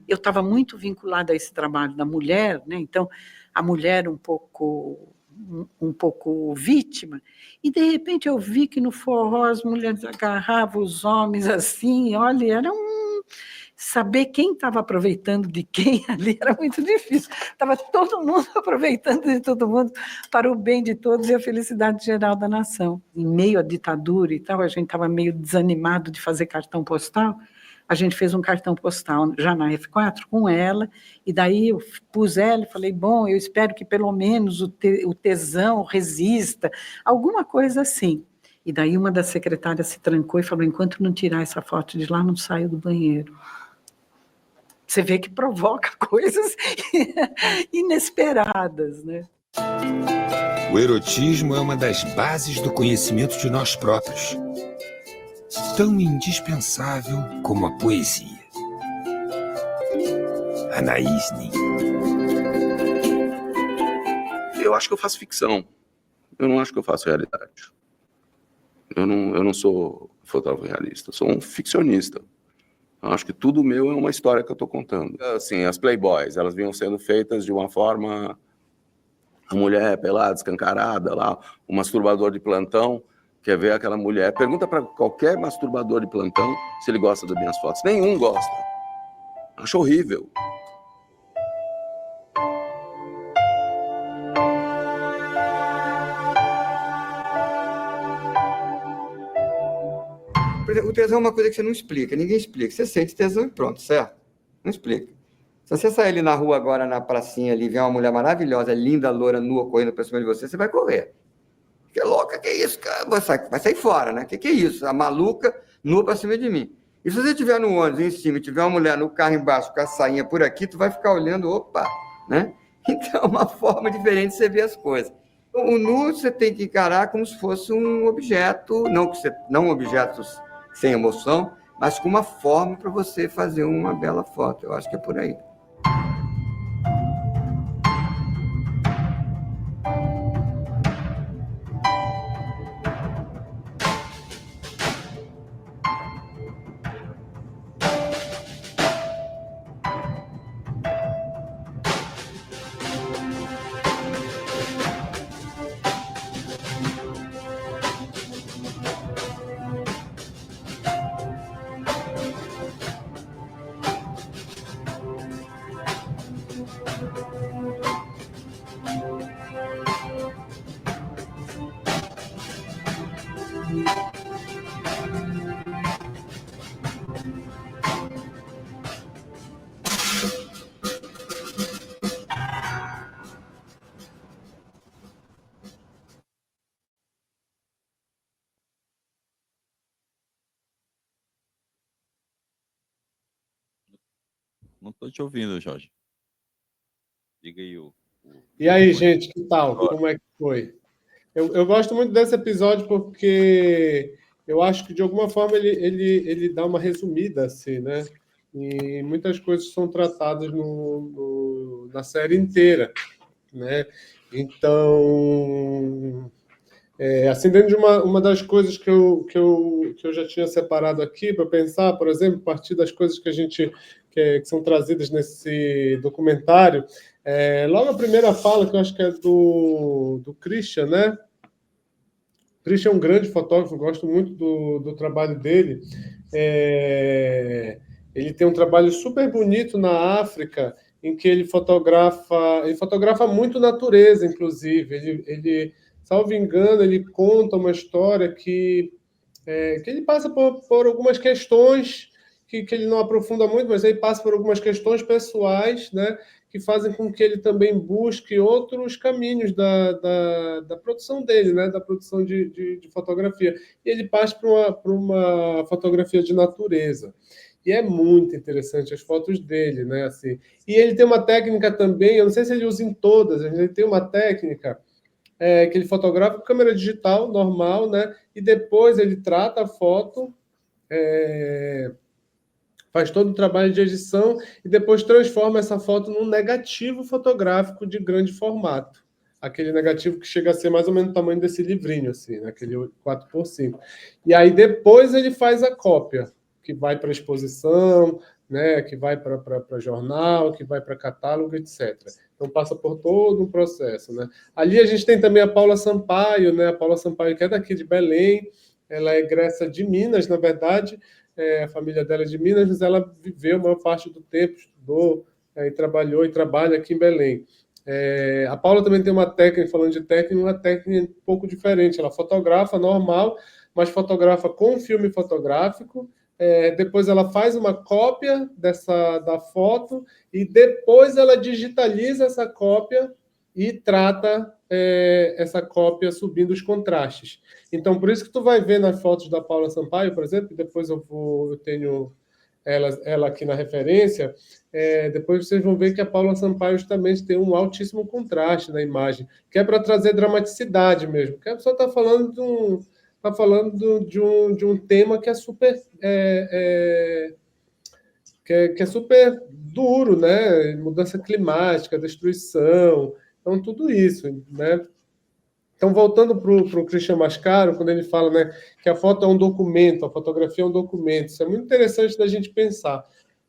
Eu estava muito vinculada a esse trabalho da mulher, né? Então a mulher um pouco vítima, e de repente eu vi que no forró as mulheres agarravam os homens assim, olha, era saber quem estava aproveitando de quem ali era muito difícil. Estava todo mundo aproveitando de todo mundo para o bem de todos e a felicidade geral da nação. Em meio à ditadura e tal, a gente estava meio desanimado de fazer cartão postal. A gente fez um cartão postal já na F4 com ela, e daí eu pus ela e falei, bom, eu espero que pelo menos o tesão resista, alguma coisa assim. E daí uma das secretárias se trancou e falou, enquanto não tirar essa foto de lá, não saio do banheiro. Você vê que provoca coisas inesperadas, né? O erotismo é uma das bases do conhecimento de nós próprios. Tão indispensável como a poesia. Anaís Nin. Eu acho que eu faço ficção. Eu não acho que eu faço realidade. Eu não sou fotógrafo realista, eu sou um ficcionista. Eu acho que tudo meu é uma história que eu estou contando. Assim, as Playboys, elas vinham sendo feitas de uma forma... A mulher pelada, escancarada, lá, o masturbador de plantão... Quer ver aquela mulher? Pergunta para qualquer masturbador de plantão se ele gosta das minhas fotos. Nenhum gosta. Acho horrível. O tesão é uma coisa que você não explica, ninguém explica. Você sente tesão e pronto, certo? Não explica. Se você sair ali na rua agora, na pracinha ali, ver uma mulher maravilhosa, linda, loura, nua, correndo para cima de você, você vai correr. Que louca, que é isso, cara? Vai sair fora, né? Que é isso? A maluca nua pra cima de mim. E se você estiver no ônibus em cima e tiver uma mulher no carro embaixo com a sainha por aqui, tu vai ficar olhando, opa, né? Então é uma forma diferente de você ver as coisas. O nu você tem que encarar como se fosse um objeto, não objetos sem emoção, mas com uma forma para você fazer uma bela foto. Eu acho que é por aí. Não estou te ouvindo, Jorge. Diga aí E aí, gente, que tal? Como é que foi? Eu gosto muito desse episódio porque eu acho que, de alguma forma, ele dá uma resumida, assim, né? E muitas coisas são tratadas na série inteira, né? Então, assim, dentro de uma das coisas que eu já tinha separado aqui para pensar, por exemplo, a partir das coisas que são trazidas nesse documentário, logo a primeira fala, que eu acho que é do Christian, né? O Christian é um grande fotógrafo, eu gosto muito do trabalho dele. Ele tem um trabalho super bonito na África, em que ele fotografa muito natureza, inclusive. Ele, salvo engano, ele conta uma história que ele passa por algumas questões que ele não aprofunda muito, mas ele passa por algumas questões pessoais, né, que fazem com que ele também busque outros caminhos da produção dele, né, da produção de fotografia. E ele passa para uma fotografia de natureza. E é muito interessante as fotos dele, né, assim. E ele tem uma técnica também, eu não sei se ele usa em todas, ele tem uma técnica que ele fotografa com câmera digital normal, né, e depois ele trata a foto, faz todo o trabalho de edição e depois transforma essa foto num negativo fotográfico de grande formato. Aquele negativo que chega a ser mais ou menos o tamanho desse livrinho, assim, né? Aquele 4x5. E aí depois ele faz a cópia, que vai para exposição, né? Que vai para jornal, que vai para catálogo, etc. Então passa por todo um processo, né? Ali a gente tem também a Paula Sampaio, né? A Paula Sampaio, que é daqui de Belém, ela é egressa de Minas, na verdade, a família dela é de Minas, mas ela viveu a maior parte do tempo, estudou, e trabalhou e trabalha aqui em Belém. A Paula também tem uma técnica, falando de técnica, uma técnica um pouco diferente. Ela fotografa normal, mas fotografa com filme fotográfico. Depois ela faz uma cópia da foto e depois ela digitaliza essa cópia e trata essa cópia subindo os contrastes. Então, por isso que tu vai ver nas fotos da Paula Sampaio, por exemplo, e depois eu tenho ela aqui na referência, depois vocês vão ver que a Paula Sampaio justamente tem um altíssimo contraste na imagem, que é para trazer dramaticidade mesmo, que a pessoa está falando de um tema que é super que é super duro, né? Mudança climática, destruição, então tudo isso, né? Então, voltando para o Christian Mascaro, quando ele fala, né, que a foto é um documento, a fotografia é um documento, isso é muito interessante da gente pensar.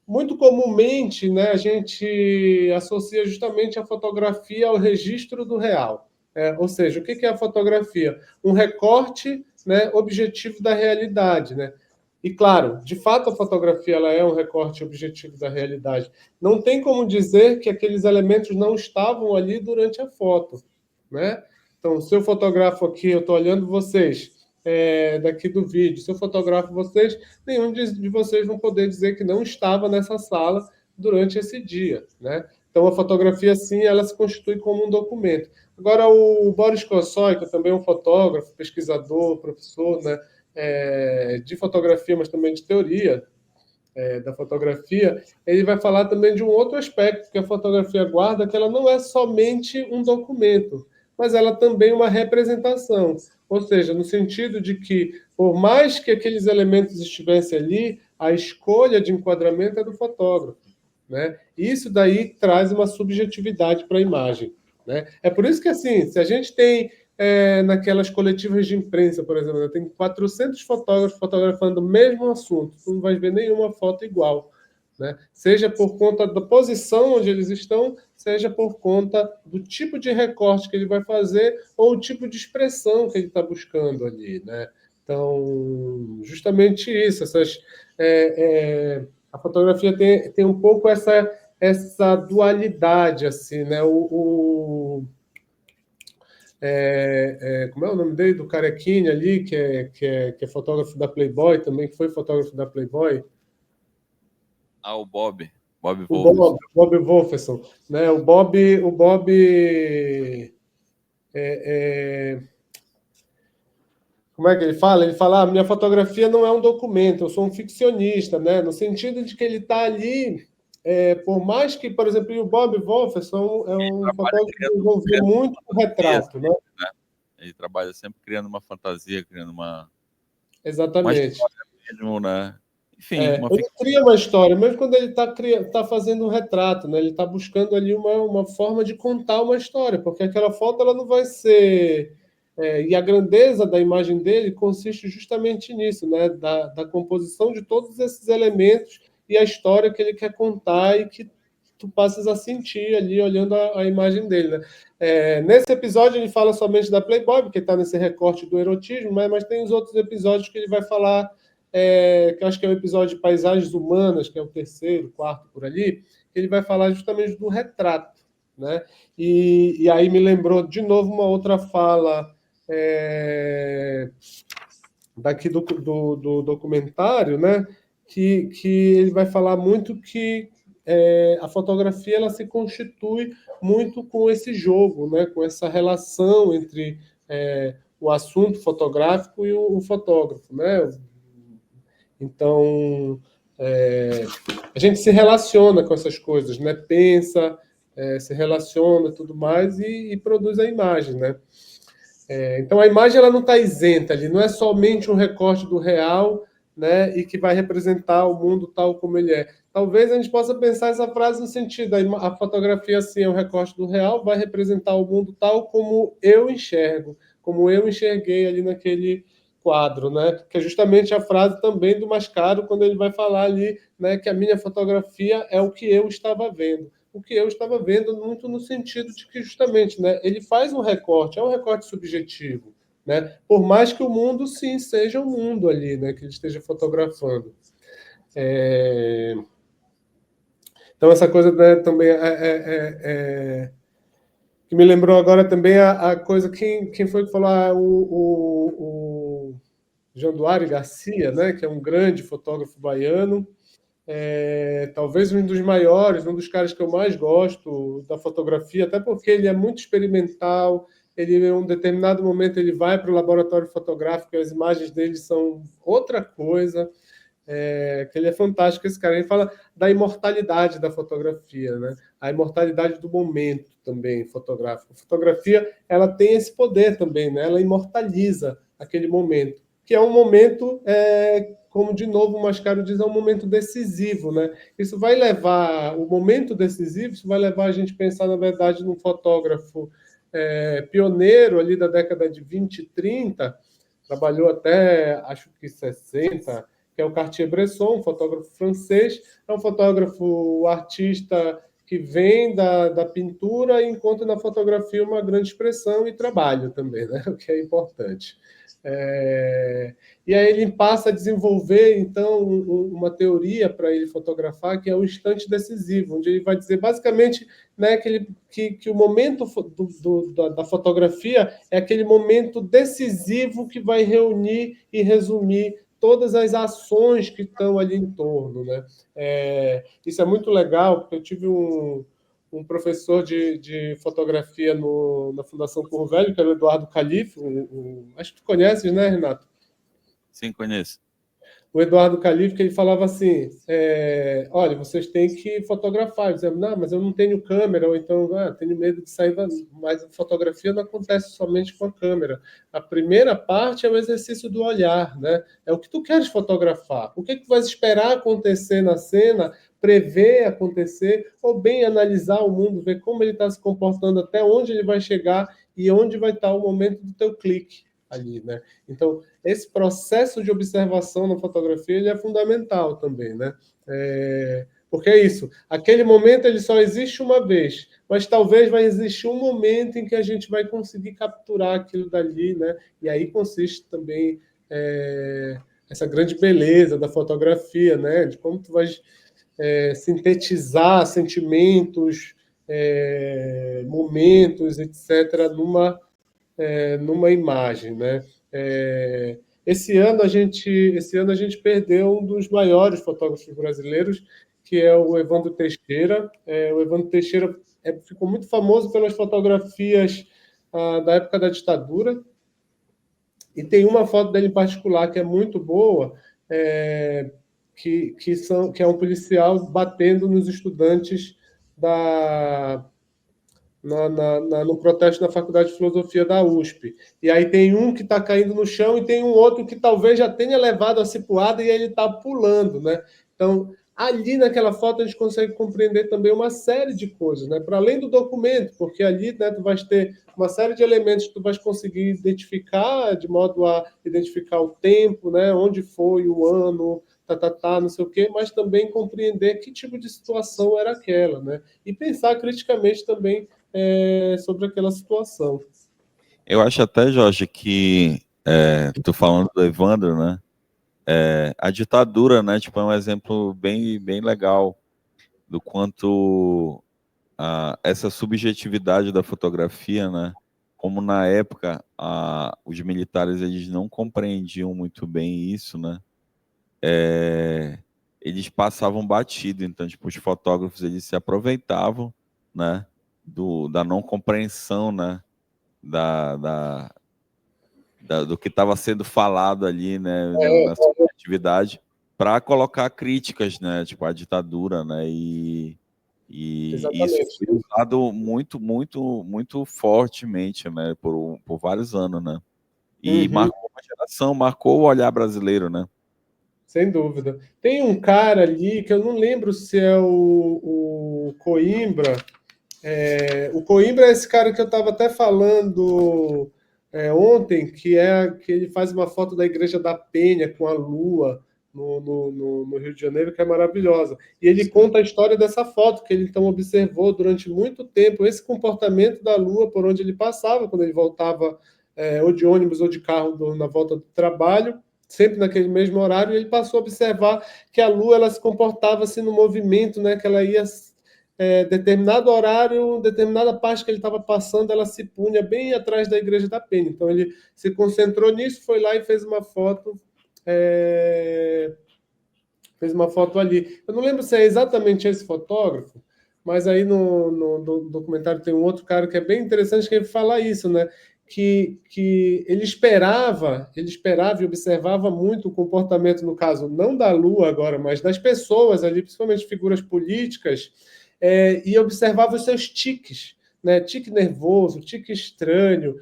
Muito comumente, né, a gente associa justamente a fotografia ao registro do real. Ou seja, o que é a fotografia? Um recorte, né, objetivo da realidade, né? E, claro, de fato, a fotografia ela é um recorte objetivo da realidade. Não tem como dizer que aqueles elementos não estavam ali durante a foto, né? Então, se eu fotografo aqui, eu estou olhando vocês daqui do vídeo, se eu fotografo vocês, nenhum de vocês vão poder dizer que não estava nessa sala durante esse dia, né? Então, a fotografia, sim, ela se constitui como um documento. Agora, o Boris Kosoy, que também é um fotógrafo, pesquisador, professor, né, de fotografia, mas também de teoria da fotografia, ele vai falar também de um outro aspecto que a fotografia guarda, que ela não é somente um documento, mas ela também é uma representação. Ou seja, no sentido de que, por mais que aqueles elementos estivessem ali, a escolha de enquadramento é do fotógrafo, né? Isso daí traz uma subjetividade para a imagem, né? É por isso que, assim, se a gente tem naquelas coletivas de imprensa, por exemplo, né, tem 400 fotógrafos fotografando o mesmo assunto, tu não vai ver nenhuma foto igual, né? Seja por conta da posição onde eles estão, seja por conta do tipo de recorte que ele vai fazer ou o tipo de expressão que ele está buscando ali, né? Então, justamente isso, a fotografia tem um pouco essa dualidade, assim, né? como é o nome dele? Do carequinha ali, que é fotógrafo da Playboy também, que foi fotógrafo da Playboy. Ah, o Bob. Bob O Wolfson. Bob Wolferson, né? O Bob como é que ele fala? Ele fala, minha fotografia não é um documento, eu sou um ficcionista, né? No sentido de que ele está ali, por mais que, por exemplo, o Bob Wolferson é um fotógrafo que desenvolveu muito o retrato, né? Ele trabalha sempre criando uma fantasia, criando uma Exatamente. história mesmo, né? Enfim, Ele cria uma história, mesmo quando ele está fazendo um retrato, né? Ele está buscando ali uma forma de contar uma história, porque aquela foto ela não vai ser... e a grandeza da imagem dele consiste justamente nisso, né? Da composição de todos esses elementos e a história que ele quer contar e que tu passas a sentir ali olhando a imagem dele, né? Nesse episódio ele fala somente da Playboy, porque está nesse recorte do erotismo, mas tem os outros episódios que ele vai falar, que eu acho que é o episódio de Paisagens Humanas, que é o terceiro, quarto, por ali, que ele vai falar justamente do retrato, né? E aí me lembrou de novo uma outra fala daqui do documentário, né? Que ele vai falar muito que a fotografia ela se constitui muito com esse jogo, né? Com essa relação entre o assunto fotográfico e o fotógrafo, né? Então, a gente se relaciona com essas coisas, né? Pensa, se relaciona, tudo mais, e produz a imagem, né? Então, a imagem ela não está isenta ali, não é somente um recorte do real, né? E que vai representar o mundo tal como ele é. Talvez a gente possa pensar essa frase no sentido, a fotografia, assim, é um recorte do real, vai representar o mundo tal como eu enxergo, como eu enxerguei ali naquele quadro, né? Que é justamente a frase também do Mascaro, quando ele vai falar ali, né, que a minha fotografia é o que eu estava vendo. O que eu estava vendo muito no sentido de que, justamente, né, ele faz um recorte, é um recorte subjetivo, né? Por mais que o mundo, sim, seja o mundo ali, né, que ele esteja fotografando. Então, essa coisa, né, também que me lembrou agora também a coisa, quem foi que falou? O Janduário Garcia, né, que é um grande fotógrafo baiano, talvez um dos maiores, um dos caras que eu mais gosto da fotografia, até porque ele é muito experimental, ele em um determinado momento ele vai para o laboratório fotográfico e as imagens dele são outra coisa, que ele é fantástico, esse cara. Ele fala da imortalidade da fotografia, né? A imortalidade do momento também fotográfico. A fotografia ela tem esse poder também, né? Ela imortaliza aquele momento, que é um momento, como de novo o Mascaro diz, é um momento decisivo, né? Isso vai levar, o momento decisivo, isso vai levar a gente a pensar, na verdade, num fotógrafo pioneiro ali da década de 20 e 30, trabalhou até, acho que 60, que é o Cartier-Bresson, um fotógrafo francês, é um fotógrafo artista que vem da pintura e encontra na fotografia uma grande expressão e trabalho também, né? O que é importante. E aí ele passa a desenvolver, então, uma teoria para ele fotografar, que é o instante decisivo, onde ele vai dizer, basicamente, né, que o momento da fotografia é aquele momento decisivo que vai reunir e resumir todas as ações que estão ali em torno, né? Isso é muito legal, porque eu tive um professor de fotografia na Fundação Corro Velho, que era o Eduardo Calife, acho que tu conheces, né, Renato? Sim, conheço. O Eduardo Calife, que ele falava assim, olha, vocês têm que fotografar. Eu dizia, não, mas eu não tenho câmera, ou então, tenho medo de sair, mas a fotografia não acontece somente com a câmera. A primeira parte é o exercício do olhar, né? É o que tu queres fotografar. O que tu vais esperar acontecer na cena, prever acontecer, ou bem analisar o mundo, ver como ele está se comportando, até onde ele vai chegar e onde vai estar o momento do teu clique ali, né? Então, esse processo de observação na fotografia ele é fundamental também, né? Porque é isso, aquele momento ele só existe uma vez, mas talvez vai existir um momento em que a gente vai conseguir capturar aquilo dali, né? E aí consiste também essa grande beleza da fotografia, né? De como tu vais sintetizar sentimentos, momentos, etc., numa numa imagem, né? Esse ano a gente perdeu um dos maiores fotógrafos brasileiros, que é o Evandro Teixeira. O Evandro Teixeira ficou muito famoso pelas fotografias da época da ditadura, e tem uma foto dele em particular que é muito boa, que é um policial batendo nos estudantes no protesto na Faculdade de Filosofia da USP. E aí tem um que está caindo no chão e tem um outro que talvez já tenha levado a cipuada e ele está pulando, né? Então, ali naquela foto a gente consegue compreender também uma série de coisas, né? Para além do documento, porque ali, né, tu vais ter uma série de elementos que tu vais conseguir identificar, de modo a identificar o tempo, né? Onde foi, o ano, não sei o quê, mas também compreender que tipo de situação era aquela, né? E pensar criticamente também sobre aquela situação. Eu acho até, Jorge, que tô falando do Evandro, né? A ditadura, né? Tipo, é um exemplo bem legal do quanto essa subjetividade da fotografia, né? Como na época os militares eles não compreendiam muito bem isso, né? Eles passavam batido, então tipo, os fotógrafos eles se aproveitavam, né? Da não compreensão, né? Do que estava sendo falado ali, né? Na subjetividade, para colocar críticas, né? Tipo a ditadura, né? E isso foi usado muito fortemente, né? Por vários anos, né? E marcou uma geração, marcou o olhar brasileiro, né? Sem dúvida. Tem um cara ali que eu não lembro se é o Coimbra. O Coimbra é esse cara que eu estava até falando ontem, que ele faz uma foto da Igreja da Penha com a lua no Rio de Janeiro, que é maravilhosa. E ele conta a história dessa foto, que ele então observou durante muito tempo esse comportamento da lua por onde ele passava, quando ele voltava ou de ônibus ou de carro na volta do trabalho, sempre naquele mesmo horário, e ele passou a observar que a lua ela se comportava assim no movimento, né, que ela ia determinado horário, determinada parte que ele estava passando, ela se punha bem atrás da Igreja da Penha. Então ele se concentrou nisso, foi lá e fez uma foto ali. Eu não lembro se é exatamente esse fotógrafo, mas aí no documentário tem um outro cara que é bem interessante, que ele fala isso, né? Que ele esperava e observava muito o comportamento, no caso, não da Lua agora, mas das pessoas ali, principalmente figuras políticas, e observava os seus tiques, né? Tique nervoso, tique estranho,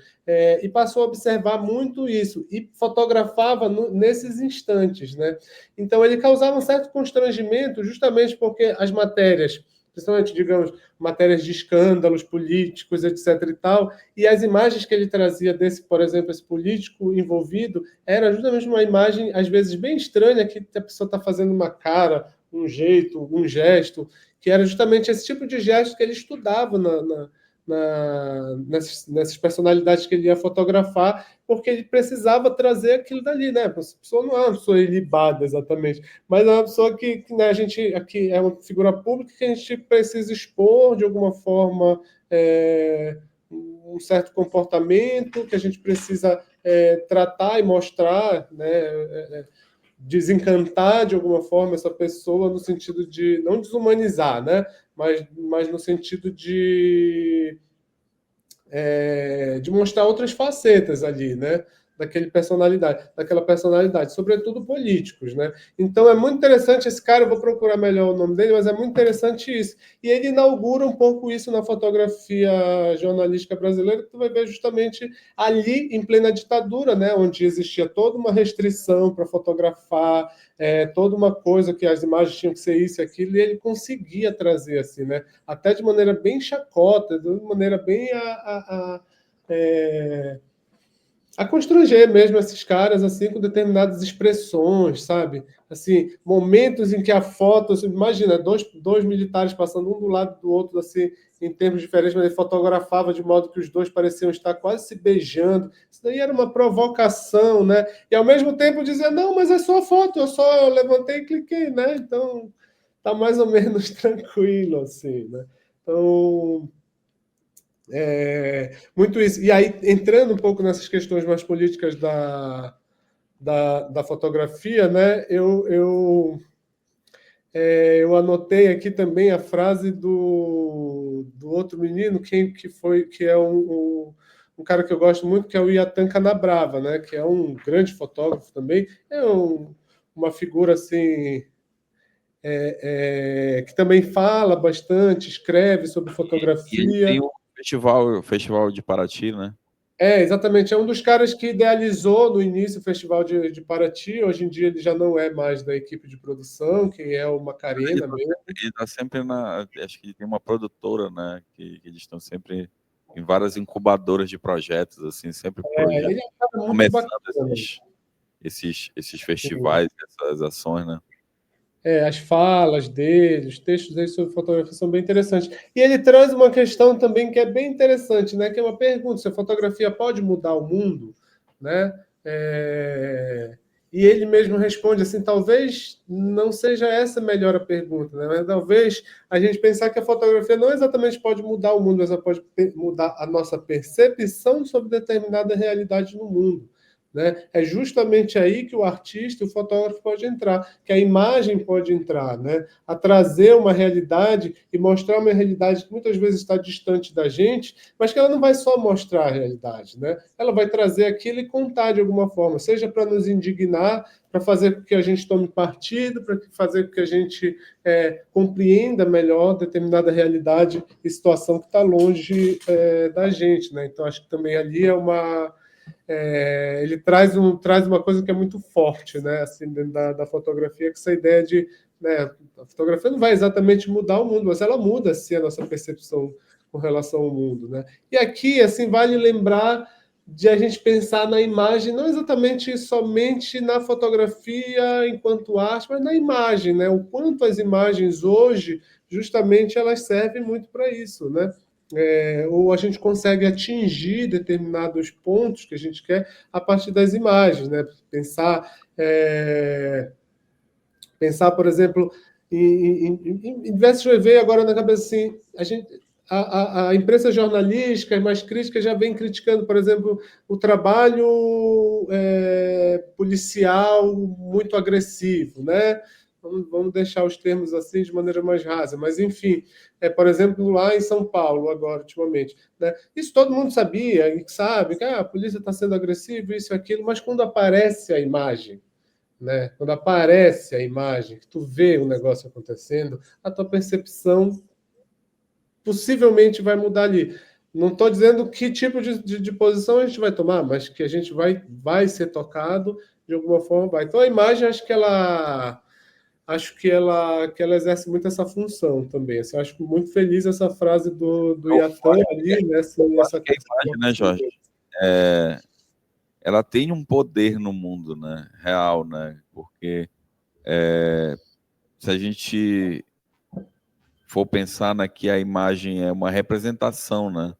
e passou a observar muito isso, e fotografava nesses instantes, né? Então ele causava um certo constrangimento, justamente porque as matérias, principalmente, digamos, matérias de escândalos políticos, etc. e tal, e as imagens que ele trazia desse, por exemplo, esse político envolvido, era justamente uma imagem, às vezes, bem estranha, que a pessoa está fazendo uma cara, um jeito, um gesto, que era justamente esse tipo de gesto que ele estudava nessas personalidades que ele ia fotografar, porque ele precisava trazer aquilo dali, né? A pessoa não é uma pessoa ilibada exatamente, mas é uma pessoa que né, a gente aqui é uma figura pública que a gente precisa expor de alguma forma um certo comportamento, que a gente precisa tratar e mostrar, né? Desencantar de alguma forma essa pessoa no sentido de não desumanizar, né? Mas no sentido de mostrar outras facetas ali, né? daquela personalidade, sobretudo políticos, né? Então é muito interessante esse cara, eu vou procurar melhor o nome dele, mas é muito interessante isso. E ele inaugura um pouco isso na fotografia jornalística brasileira, que tu vai ver justamente ali em plena ditadura, né? Onde existia toda uma restrição para fotografar, toda uma coisa que as imagens tinham que ser isso e aquilo, e ele conseguia trazer assim, né? Até de maneira bem chacota, de maneira bem a constranger mesmo esses caras assim com determinadas expressões, sabe? Assim, momentos em que a foto, assim, imagina, dois militares passando um do lado do outro assim, em termos diferentes, mas ele fotografava de modo que os dois pareciam estar quase se beijando. Isso daí era uma provocação, né? E ao mesmo tempo dizia, não, mas é só foto, eu levantei e cliquei, né? Então tá mais ou menos tranquilo assim, né? Então Muito isso. E aí, entrando um pouco nessas questões mais políticas da fotografia, né, eu anotei aqui também a frase do outro menino, que é um cara que eu gosto muito, que é o Iatan Canabrava, né, que é um grande fotógrafo também, uma figura assim, que também fala bastante, escreve sobre E fotografia. tem o Festival de Paraty, né? Exatamente. É um dos caras que idealizou no início o Festival de Paraty. Hoje em dia ele já não é mais da equipe de produção, quem é o Macarena mesmo. Ele está sempre acho que tem uma produtora, né? Que eles estão sempre em várias incubadoras de projetos, assim, sempre Ele é um cara muito começando bacana. esses festivais, essas ações, né? As falas dele, os textos dele sobre fotografia são bem interessantes. E ele traz uma questão também que é bem interessante, né? Que é uma pergunta: se a fotografia pode mudar o mundo, né? E ele mesmo responde assim: talvez não seja essa melhor a pergunta, né? Mas talvez a gente pensar que a fotografia não exatamente pode mudar o mundo, mas ela pode mudar a nossa percepção sobre determinada realidade no mundo. Né? É justamente aí que o artista, o fotógrafo pode entrar, que a imagem pode entrar, né? A trazer uma realidade e mostrar uma realidade que muitas vezes está distante da gente, mas que ela não vai só mostrar a realidade, né? Ela vai trazer aquilo e contar de alguma forma, seja para nos indignar, para fazer com que a gente tome partido, para fazer com que a gente compreenda melhor determinada realidade e situação que está longe da gente, né? Então, acho que também ali ele traz uma coisa que é muito forte, né, assim, dentro da fotografia, que essa ideia de, né, a fotografia não vai exatamente mudar o mundo, mas ela muda assim, a nossa percepção com relação ao mundo, né? E aqui, assim, vale lembrar de a gente pensar na imagem, não exatamente somente na fotografia enquanto arte, mas na imagem, né? O quanto as imagens hoje, justamente, elas servem muito para isso, né? Ou a gente consegue atingir determinados pontos que a gente quer a partir das imagens, né? Pensar, por exemplo, em diversos veio agora na cabeça assim, a imprensa jornalística, as mais críticas já vem criticando, por exemplo, o trabalho policial muito agressivo, né? Vamos deixar os termos assim de maneira mais rasa, mas enfim, por exemplo, lá em São Paulo, agora, ultimamente, né? Isso todo mundo sabia e sabe que a polícia está sendo agressiva, isso e aquilo, mas quando aparece a imagem, né? Quando aparece a imagem, que tu vê o negócio acontecendo, a tua percepção possivelmente vai mudar ali. Não estou dizendo que tipo de posição a gente vai tomar, mas que a gente vai ser tocado de alguma forma. Vai. Então a imagem, acho que ela exerce muito essa função também. Assim, eu acho muito feliz essa frase do Iatan ali, né? Assim, essa imagem, né, Jorge? Ela tem um poder no mundo, né? Real, né? Porque se a gente for pensar que a imagem é uma representação, né,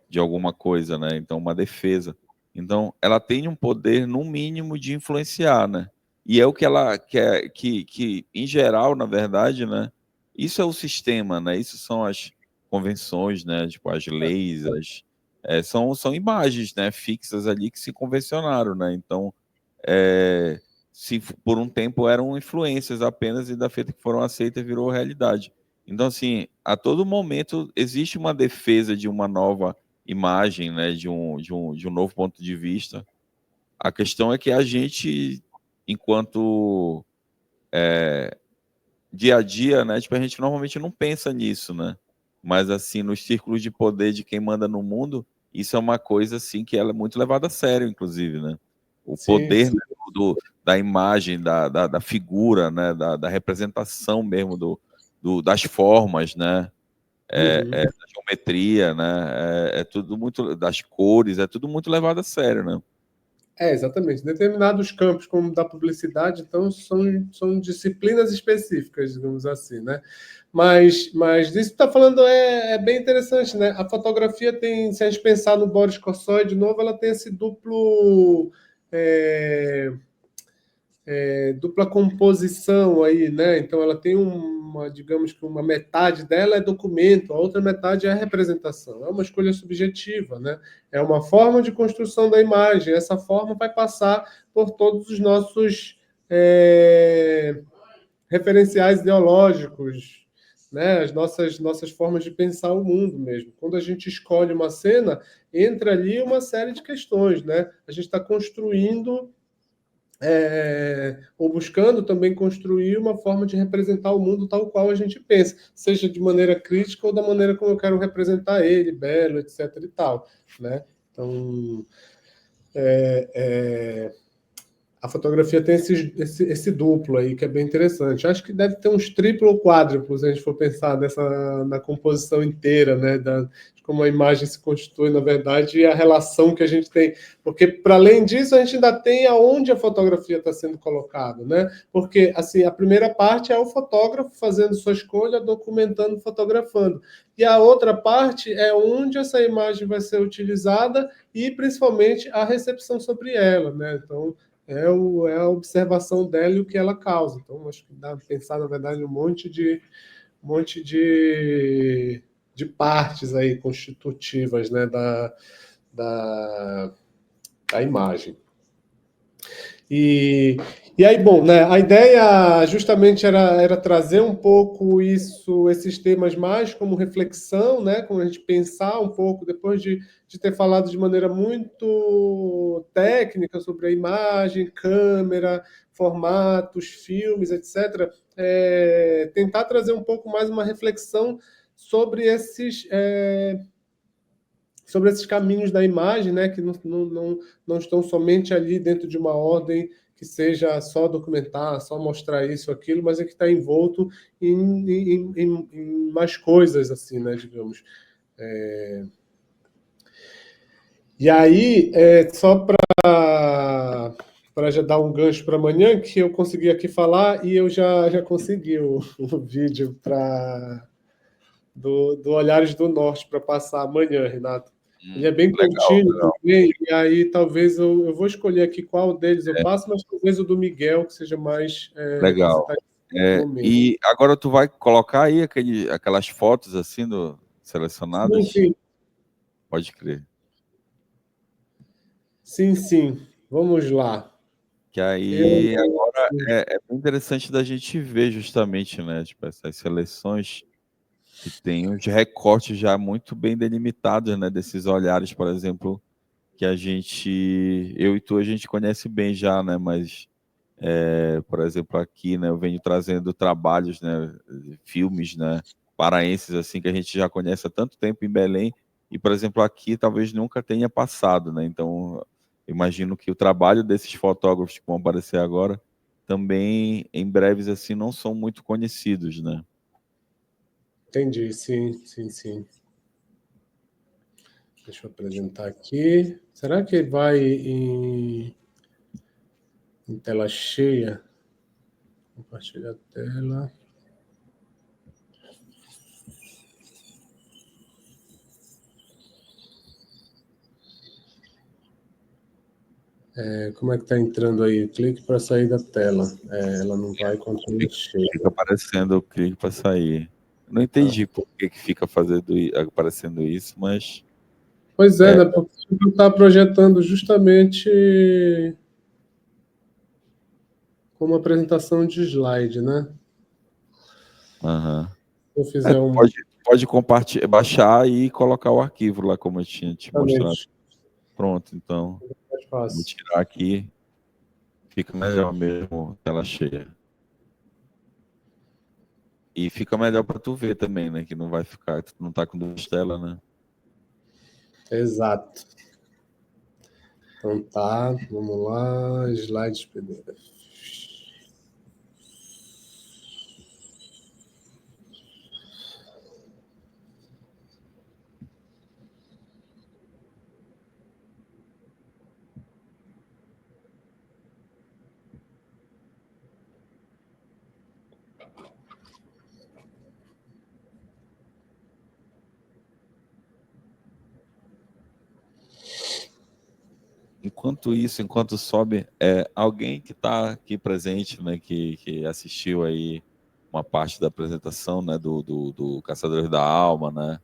de alguma coisa, né? Então, uma defesa. Então, ela tem um poder, no mínimo, de influenciar, né? E é o que ela quer, que em geral, na verdade, né? Isso é o sistema, né? Isso são as convenções, né? Tipo, as leis, são imagens, né? Fixas ali que se convencionaram, né? Então, se por um tempo eram influências apenas e da feita que foram aceitas virou realidade. Então, assim, a todo momento existe uma defesa de uma nova imagem, né? De um novo ponto de vista. A questão é que a gente, enquanto dia a dia, né? Tipo, a gente normalmente não pensa nisso, né? Mas, assim, nos círculos de poder de quem manda no mundo, isso é uma coisa, assim, que ela é muito levada a sério, inclusive, né? O poder, né, da imagem, da figura, né? Da representação mesmo das formas, né? Da geometria, né? É tudo muito, das cores, é tudo muito levado a sério, né? Exatamente. Determinados campos, como da publicidade, então, são disciplinas específicas, digamos assim, né? Mas isso que está falando é bem interessante, né? A fotografia tem, se a gente pensar no Boris Kosoy, de novo, ela tem esse duplo dupla composição aí, né? Então ela tem digamos que uma metade dela é documento, a outra metade é representação. É uma escolha subjetiva, né? É uma forma de construção da imagem. Essa forma vai passar por todos os nossos referenciais ideológicos, né? As nossas formas de pensar o mundo mesmo. Quando a gente escolhe uma cena, entra ali uma série de questões, né? A gente está construindo ou buscando também construir uma forma de representar o mundo tal qual a gente pensa, seja de maneira crítica ou da maneira como eu quero representar ele, belo, etc. e tal, né? Então, a fotografia tem esse duplo aí, que é bem interessante. Acho que deve ter uns triplo ou quádruplos, se a gente for pensar na composição inteira, né? De como a imagem se constitui, na verdade, e a relação que a gente tem. Porque, para além disso, a gente ainda tem aonde a fotografia está sendo colocada, né? Porque, assim, a primeira parte é o fotógrafo fazendo sua escolha, documentando, fotografando. E a outra parte é onde essa imagem vai ser utilizada e, principalmente, a recepção sobre ela, né? Então, é a observação dela e o que ela causa. Então, acho que dá para pensar, na verdade, um monte de partes aí constitutivas, né, da imagem. E aí, bom, né, a ideia justamente era trazer um pouco esses temas mais como reflexão, né, como a gente pensar um pouco, depois de ter falado de maneira muito técnica sobre a imagem, câmera, formatos, filmes, etc., tentar trazer um pouco mais uma reflexão sobre esses caminhos da imagem, né, que não estão somente ali dentro de uma ordem que seja só documentar, só mostrar isso, aquilo, mas é que está envolto em mais coisas, assim, né, digamos. E aí, só para já dar um gancho para amanhã, que eu consegui aqui falar e eu já consegui o vídeo do Olhares do Norte para passar amanhã, Renato. Ele é bem contínuo também, e aí talvez eu vou escolher aqui qual deles eu passo, mas talvez o do Miguel, que seja mais Legal. momento. E agora tu vai colocar aí aquelas fotos assim selecionadas? Sim. Pode crer. Sim. Vamos lá. Que aí agora é bem interessante da gente ver justamente, né? Tipo, essas seleções que tem os recortes já muito bem delimitados, né? Desses olhares, por exemplo, que eu e tu, a gente conhece bem já, né? Mas, por exemplo, aqui, né? Eu venho trazendo trabalhos, né? Filmes, né? Paraenses, assim, que a gente já conhece há tanto tempo em Belém. E, por exemplo, aqui talvez nunca tenha passado, né? Então, imagino que o trabalho desses fotógrafos que vão aparecer agora também, em breves, assim, não são muito conhecidos, né? Entendi, sim. Deixa eu apresentar aqui. Será que vai em tela cheia? Compartilhar a tela. Como é que está entrando aí? Clique para sair da tela. Ela não vai continuar cheia. Fica aparecendo o clique para sair. Não entendi por que fica aparecendo isso, mas... Pois né? Porque você está projetando justamente como apresentação de slide, né? Aham. Se eu fizer Pode compartilhar, baixar e colocar o arquivo lá, como eu tinha te mostrado. Pronto, então. Vou tirar aqui. Fica melhor mesmo, tela cheia. E fica melhor para tu ver também, né? Que não vai ficar, tu não tá com duas telas, né? Exato. Então tá, vamos lá, slides PDF. enquanto sobe, alguém que está aqui presente, né, que assistiu aí uma parte da apresentação, né, do Caçadores da Alma, né,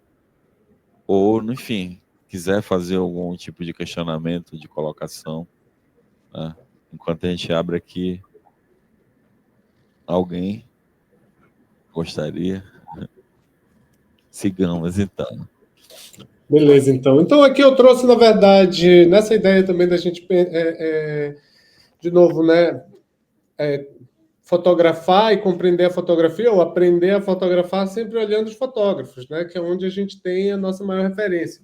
ou, enfim, quiser fazer algum tipo de questionamento, de colocação, né, enquanto a gente abre aqui, alguém gostaria? Sigamos, então. Beleza, então. Então, aqui eu trouxe, na verdade, nessa ideia também da gente, de novo, né, fotografar e compreender a fotografia, ou aprender a fotografar sempre olhando os fotógrafos, né, que é onde a gente tem a nossa maior referência.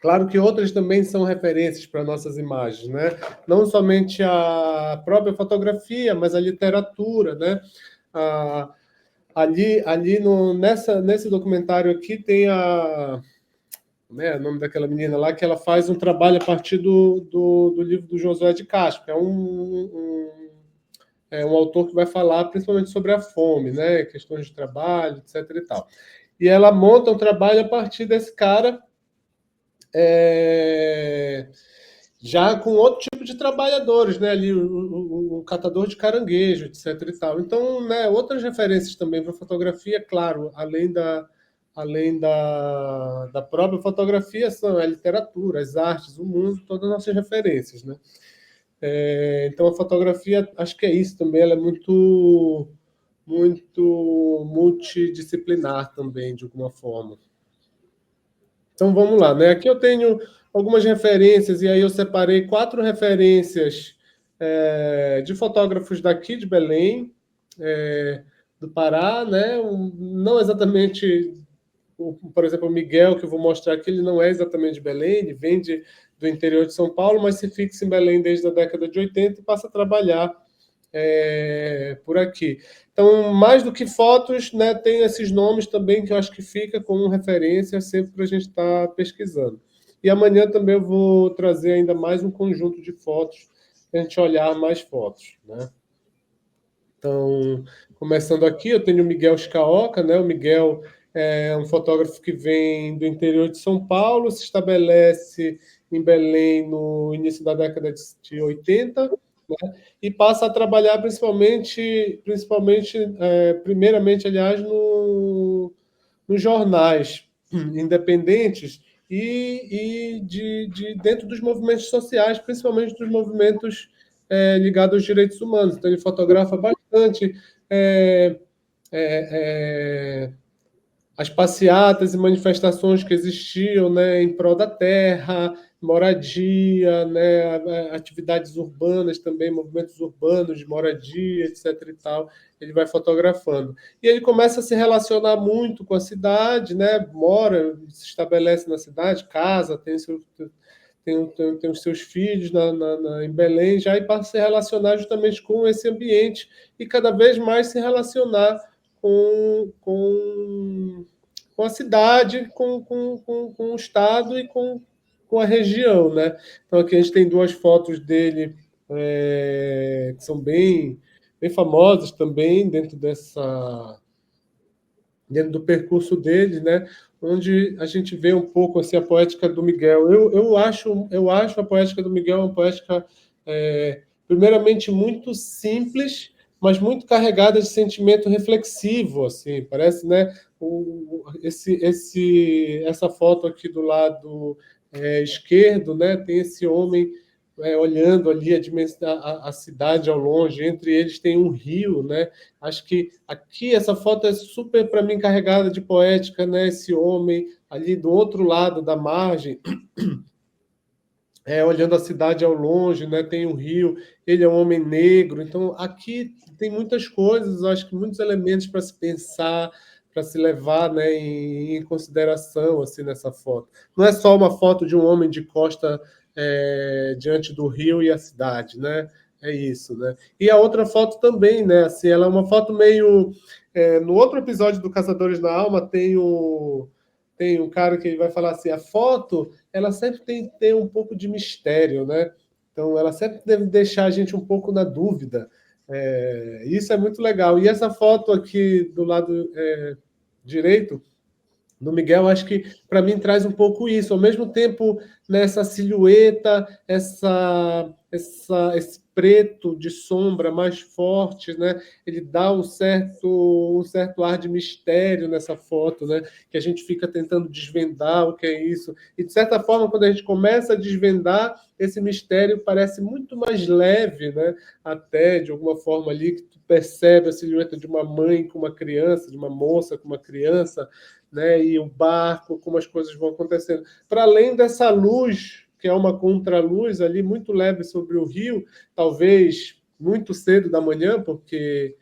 Claro que outras também são referências para nossas imagens, né? Não somente a própria fotografia, mas a literatura, né? Nesse documentário aqui tem o nome daquela menina lá, que ela faz um trabalho a partir do livro do Josué de Castro, que é um autor que vai falar principalmente sobre a fome, né? Questões de trabalho, etc. e tal. E ela monta um trabalho a partir desse cara, já com outro tipo de trabalhadores, né? Ali o catador de caranguejo, etc. e tal. Então, né, outras referências também para fotografia, claro, além da própria fotografia, são a literatura, as artes, o mundo, todas as nossas referências, né? Então, a fotografia, acho que é isso também, ela é muito multidisciplinar também, de alguma forma. Então, vamos lá, né? Aqui eu tenho algumas referências, e aí eu separei 4 referências de fotógrafos daqui de Belém, do Pará, né? Não exatamente, por exemplo, o Miguel, que eu vou mostrar aqui, ele não é exatamente de Belém, ele vem do interior de São Paulo, mas se fixa em Belém desde a década de 80 e passa a trabalhar por aqui. Então, mais do que fotos, né, tem esses nomes também que eu acho que fica como referência sempre para a gente estar pesquisando. E amanhã também eu vou trazer ainda mais um conjunto de fotos para a gente olhar mais fotos, né? Então, começando aqui, eu tenho o Miguel Scaoca, né? O Miguel é um fotógrafo que vem do interior de São Paulo, se estabelece em Belém no início da década de 80, né? E passa a trabalhar primeiramente, aliás, nos jornais independentes e dentro dos movimentos sociais, principalmente dos movimentos ligados aos direitos humanos. Então, ele fotografa bastante as passeatas e manifestações que existiam, né, em prol da terra, moradia, né, atividades urbanas também, movimentos urbanos de moradia, etc. e tal, ele vai fotografando. E ele começa a se relacionar muito com a cidade, né, se estabelece na cidade, casa, tem os seus filhos em Belém já, e passa a se relacionar justamente com esse ambiente e cada vez mais se relacionar com a cidade, com o estado e com a região, né? Então aqui a gente tem 2 fotos dele que são bem famosas também dentro do percurso dele, né? Onde a gente vê um pouco assim a poética do Miguel. Eu acho a poética do Miguel uma poética primeiramente muito simples, mas muito carregada de sentimento reflexivo, assim, parece, né? Essa foto aqui do lado esquerdo, né? Tem esse homem olhando ali a cidade ao longe, entre eles tem um rio, né? Acho que aqui essa foto é super, para mim, carregada de poética, né? Esse homem ali do outro lado da margem, olhando a cidade ao longe, né? Tem um rio, ele é um homem negro, então aqui tem muitas coisas, eu acho que muitos elementos para se pensar, para se levar, né, em consideração assim, nessa foto. Não é só uma foto de um homem de costa diante do rio e a cidade, né? É isso, né? E a outra foto também, né? Assim, ela é uma foto meio... no outro episódio do Caçadores da Alma tem um cara que vai falar assim, a foto, ela sempre tem que ter um pouco de mistério, né? Então, ela sempre deve deixar a gente um pouco na dúvida. Isso é muito legal. E essa foto aqui do lado direito no Miguel, acho que, para mim, traz um pouco isso. Ao mesmo tempo, nessa silhueta, esse preto de sombra mais forte, né? Ele dá um certo ar de mistério nessa foto, né? Que a gente fica tentando desvendar o que é isso. E, de certa forma, quando a gente começa a desvendar, esse mistério parece muito mais leve, né? Até, de alguma forma, ali, que tu percebe a silhueta de uma mãe com uma criança, de uma moça com uma criança, né? E o barco, como as coisas vão acontecendo. Para além dessa luz, que é uma contraluz ali muito leve sobre o rio, talvez muito cedo da manhã, porque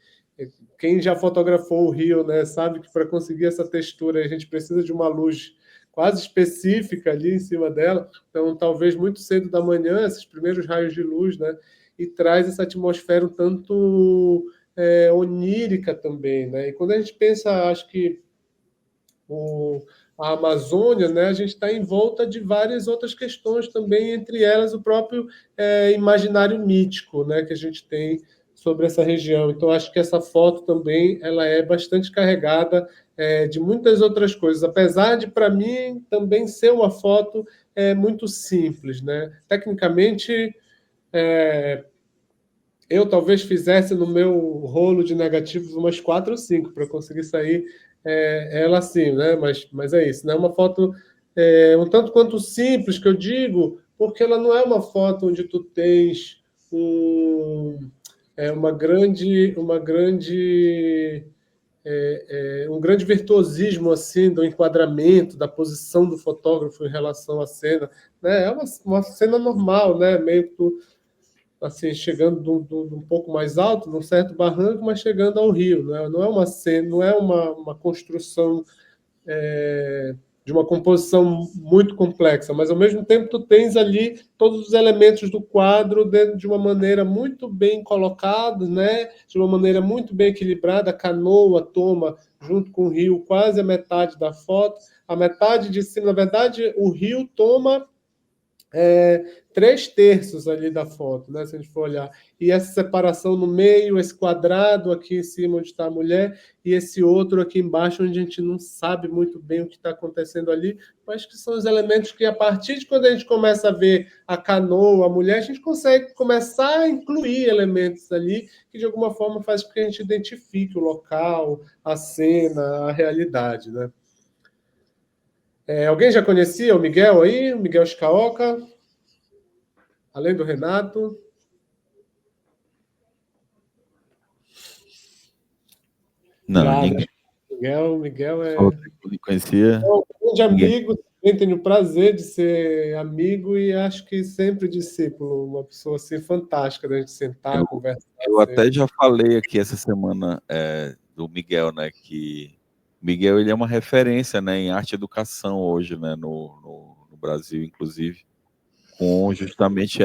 quem já fotografou o rio, né, sabe que para conseguir essa textura a gente precisa de uma luz quase específica ali em cima dela. Então, talvez muito cedo da manhã, esses primeiros raios de luz, né, e traz essa atmosfera um tanto onírica também, né? E quando a gente pensa, acho que a Amazônia, né, a gente está em volta de várias outras questões também, entre elas o próprio imaginário mítico, né, que a gente tem sobre essa região. Então, acho que essa foto também ela é bastante carregada de muitas outras coisas, apesar de, para mim, também ser uma foto muito simples, né? Tecnicamente, eu talvez fizesse no meu rolo de negativos umas 4 ou 5 para conseguir sair ela assim, né? Mas é isso, né? Uma foto um tanto quanto simples, que eu digo, porque ela não é uma foto onde tu tens um grande virtuosismo assim do enquadramento, da posição do fotógrafo em relação à cena, né? É uma cena normal, né? Meio que tu assim, chegando um pouco mais alto, num certo barranco, mas chegando ao rio, né? Não é uma cena, não é uma construção de uma composição muito complexa, mas ao mesmo tempo tu tens ali todos os elementos do quadro dentro de uma maneira muito bem colocada, né? De uma maneira muito bem equilibrada. A canoa toma, junto com o rio, quase a metade da foto. A metade de cima, na verdade, o rio toma 3/3 ali da foto, né, se a gente for olhar. E essa separação no meio, esse quadrado aqui em cima onde está a mulher, e esse outro aqui embaixo onde a gente não sabe muito bem o que está acontecendo ali, mas que são os elementos que, a partir de quando a gente começa a ver a canoa, a mulher, a gente consegue começar a incluir elementos ali que, de alguma forma, faz com que a gente identifique o local, a cena, a realidade, né? Alguém já conhecia o Miguel aí? O Miguel Shikaoka? Além do Renato? Não, Já, ninguém. Miguel é Conhecia. um grande amigo, também tenho o prazer de ser amigo e acho que sempre discípulo, uma pessoa assim fantástica, da gente sentar, conversar. Eu até já falei aqui essa semana do Miguel, né, que o Miguel ele é uma referência, né, em arte e educação hoje, né, no Brasil, inclusive, com justamente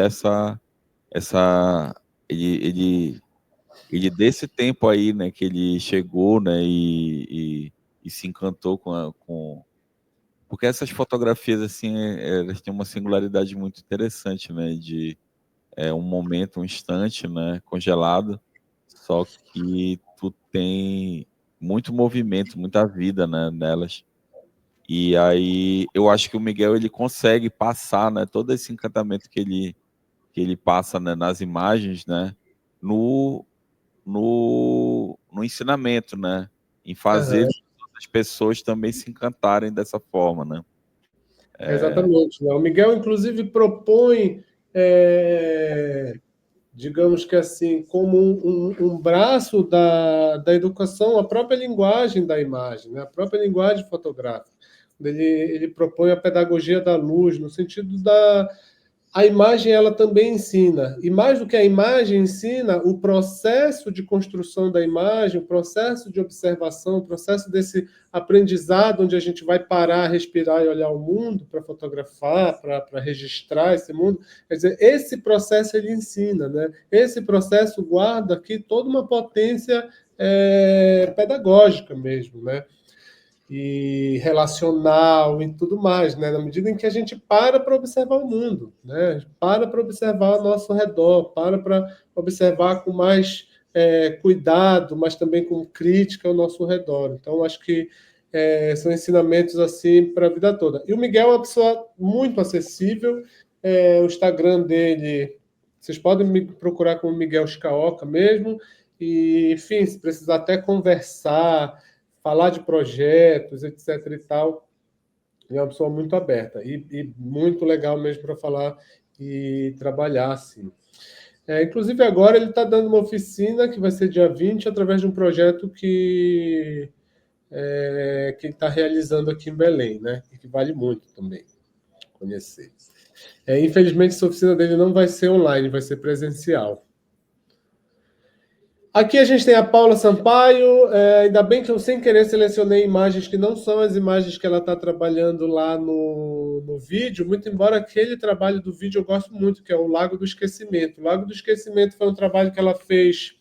ele desse tempo aí, né, que ele chegou, né, e se encantou com porque essas fotografias assim elas têm uma singularidade muito interessante, né, de um momento, um instante, né, congelado, só que tu tem muito movimento, muita vida, né, nelas. E aí eu acho que o Miguel ele consegue passar, né, todo esse encantamento que ele passa, né, nas imagens, né, no ensinamento, né, em fazer as pessoas também se encantarem dessa forma, né. Exatamente, né? O Miguel, inclusive, propõe, digamos que assim, como um braço da educação, a própria linguagem da imagem, né? A própria linguagem fotográfica. Ele propõe a pedagogia da luz, no sentido a imagem ela também ensina, e mais do que a imagem ensina, o processo de construção da imagem, o processo de observação, o processo desse aprendizado onde a gente vai parar, respirar e olhar o mundo para fotografar, para registrar esse mundo. Quer dizer, esse processo ele ensina, né? Esse processo guarda aqui toda uma potência pedagógica mesmo, né? E relacional e tudo mais, né? Na medida em que a gente para observar o mundo, né? Para observar ao nosso redor, para observar com mais cuidado, mas também com crítica ao nosso redor. Então, acho que são ensinamentos assim para a vida toda. E o Miguel é uma pessoa muito acessível, o Instagram dele, vocês podem me procurar como Miguel Shikaoka mesmo, e, enfim, se precisar até conversar, falar de projetos, etc. e tal, é uma pessoa muito aberta e muito legal mesmo para falar e trabalhar assim. Inclusive, agora ele está dando uma oficina que vai ser dia 20, através de um projeto que ele está realizando aqui em Belém, né? E que vale muito também conhecer. Infelizmente, essa oficina dele não vai ser online, vai ser presencial. Aqui a gente tem a Paula Sampaio, ainda bem que eu sem querer selecionei imagens que não são as imagens que ela está trabalhando lá no vídeo, muito embora aquele trabalho do vídeo eu gosto muito, que é o Lago do Esquecimento. O Lago do Esquecimento foi um trabalho que ela fez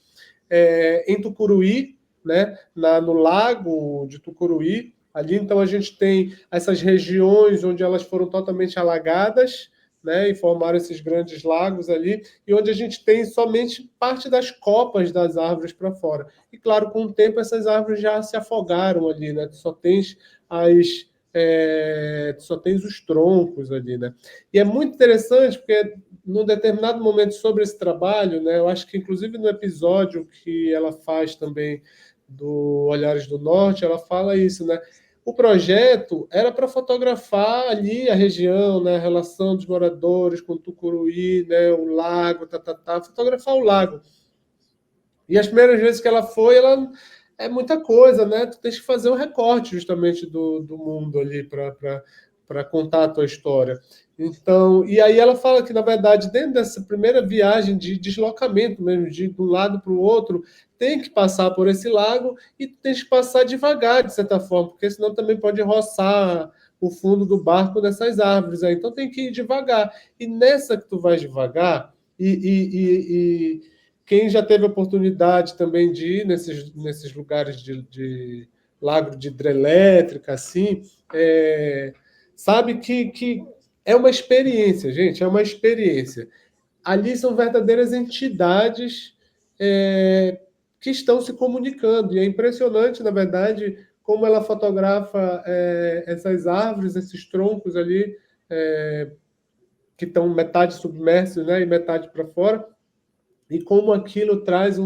em Tucuruí, né, no lago de Tucuruí. Ali, então, a gente tem essas regiões onde elas foram totalmente alagadas, né, e formaram esses grandes lagos ali, e onde a gente tem somente parte das copas das árvores para fora. E, claro, com o tempo, essas árvores já se afogaram ali, né? Tu só tens os troncos ali, né? E é muito interessante, porque num determinado momento sobre esse trabalho, né, eu acho que, inclusive, no episódio que ela faz também do Olhares do Norte, ela fala isso, né? O projeto era para fotografar ali a região, né, a relação dos moradores com Tucuruí, né, o lago, fotografar o lago. E as primeiras vezes que ela foi, é muita coisa, né? Tu tens que fazer um recorte justamente do mundo ali para contar a tua história. Então, e aí ela fala que, na verdade, dentro dessa primeira viagem de deslocamento mesmo, de um lado para o outro, tem que passar por esse lago e tem que passar devagar, de certa forma, porque senão também pode roçar o fundo do barco dessas árvores. Aí. Então tem que ir devagar. E nessa que tu vais devagar, e quem já teve a oportunidade também de ir nesses lugares de lago de hidrelétrica, assim, sabe que é uma experiência, gente, é uma experiência. Ali são verdadeiras entidades que estão se comunicando, e é impressionante, na verdade, como ela fotografa essas árvores, esses troncos ali, que estão metade submersos, né, e metade para fora, e como aquilo traz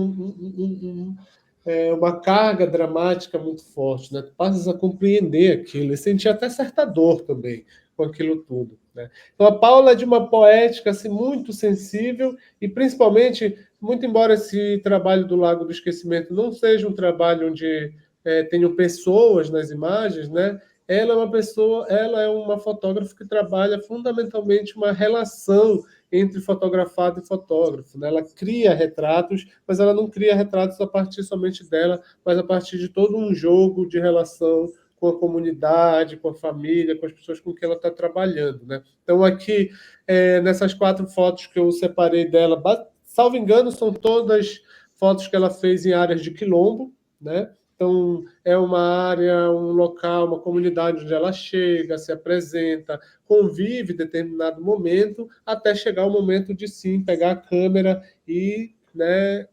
uma carga dramática muito forte, né? Tu passas a compreender aquilo e sentir até certa dor também com aquilo tudo, né? Então a Paula é de uma poética assim, muito sensível e principalmente, muito embora esse trabalho do Lago do Esquecimento não seja um trabalho onde tenham pessoas nas imagens, né? Ela é uma fotógrafa que trabalha fundamentalmente uma relação entre fotografado e fotógrafo, né? Ela cria retratos, mas ela não cria retratos a partir somente dela, mas a partir de todo um jogo de relação com a comunidade, com a família, com as pessoas com quem ela está trabalhando, né? Então aqui, nessas 4 fotos que eu separei dela, salvo engano, são todas fotos que ela fez em áreas de quilombo, né? Então, é uma área, um local, uma comunidade onde ela chega, se apresenta, convive em determinado momento, até chegar o momento de, sim, pegar a câmera e, né,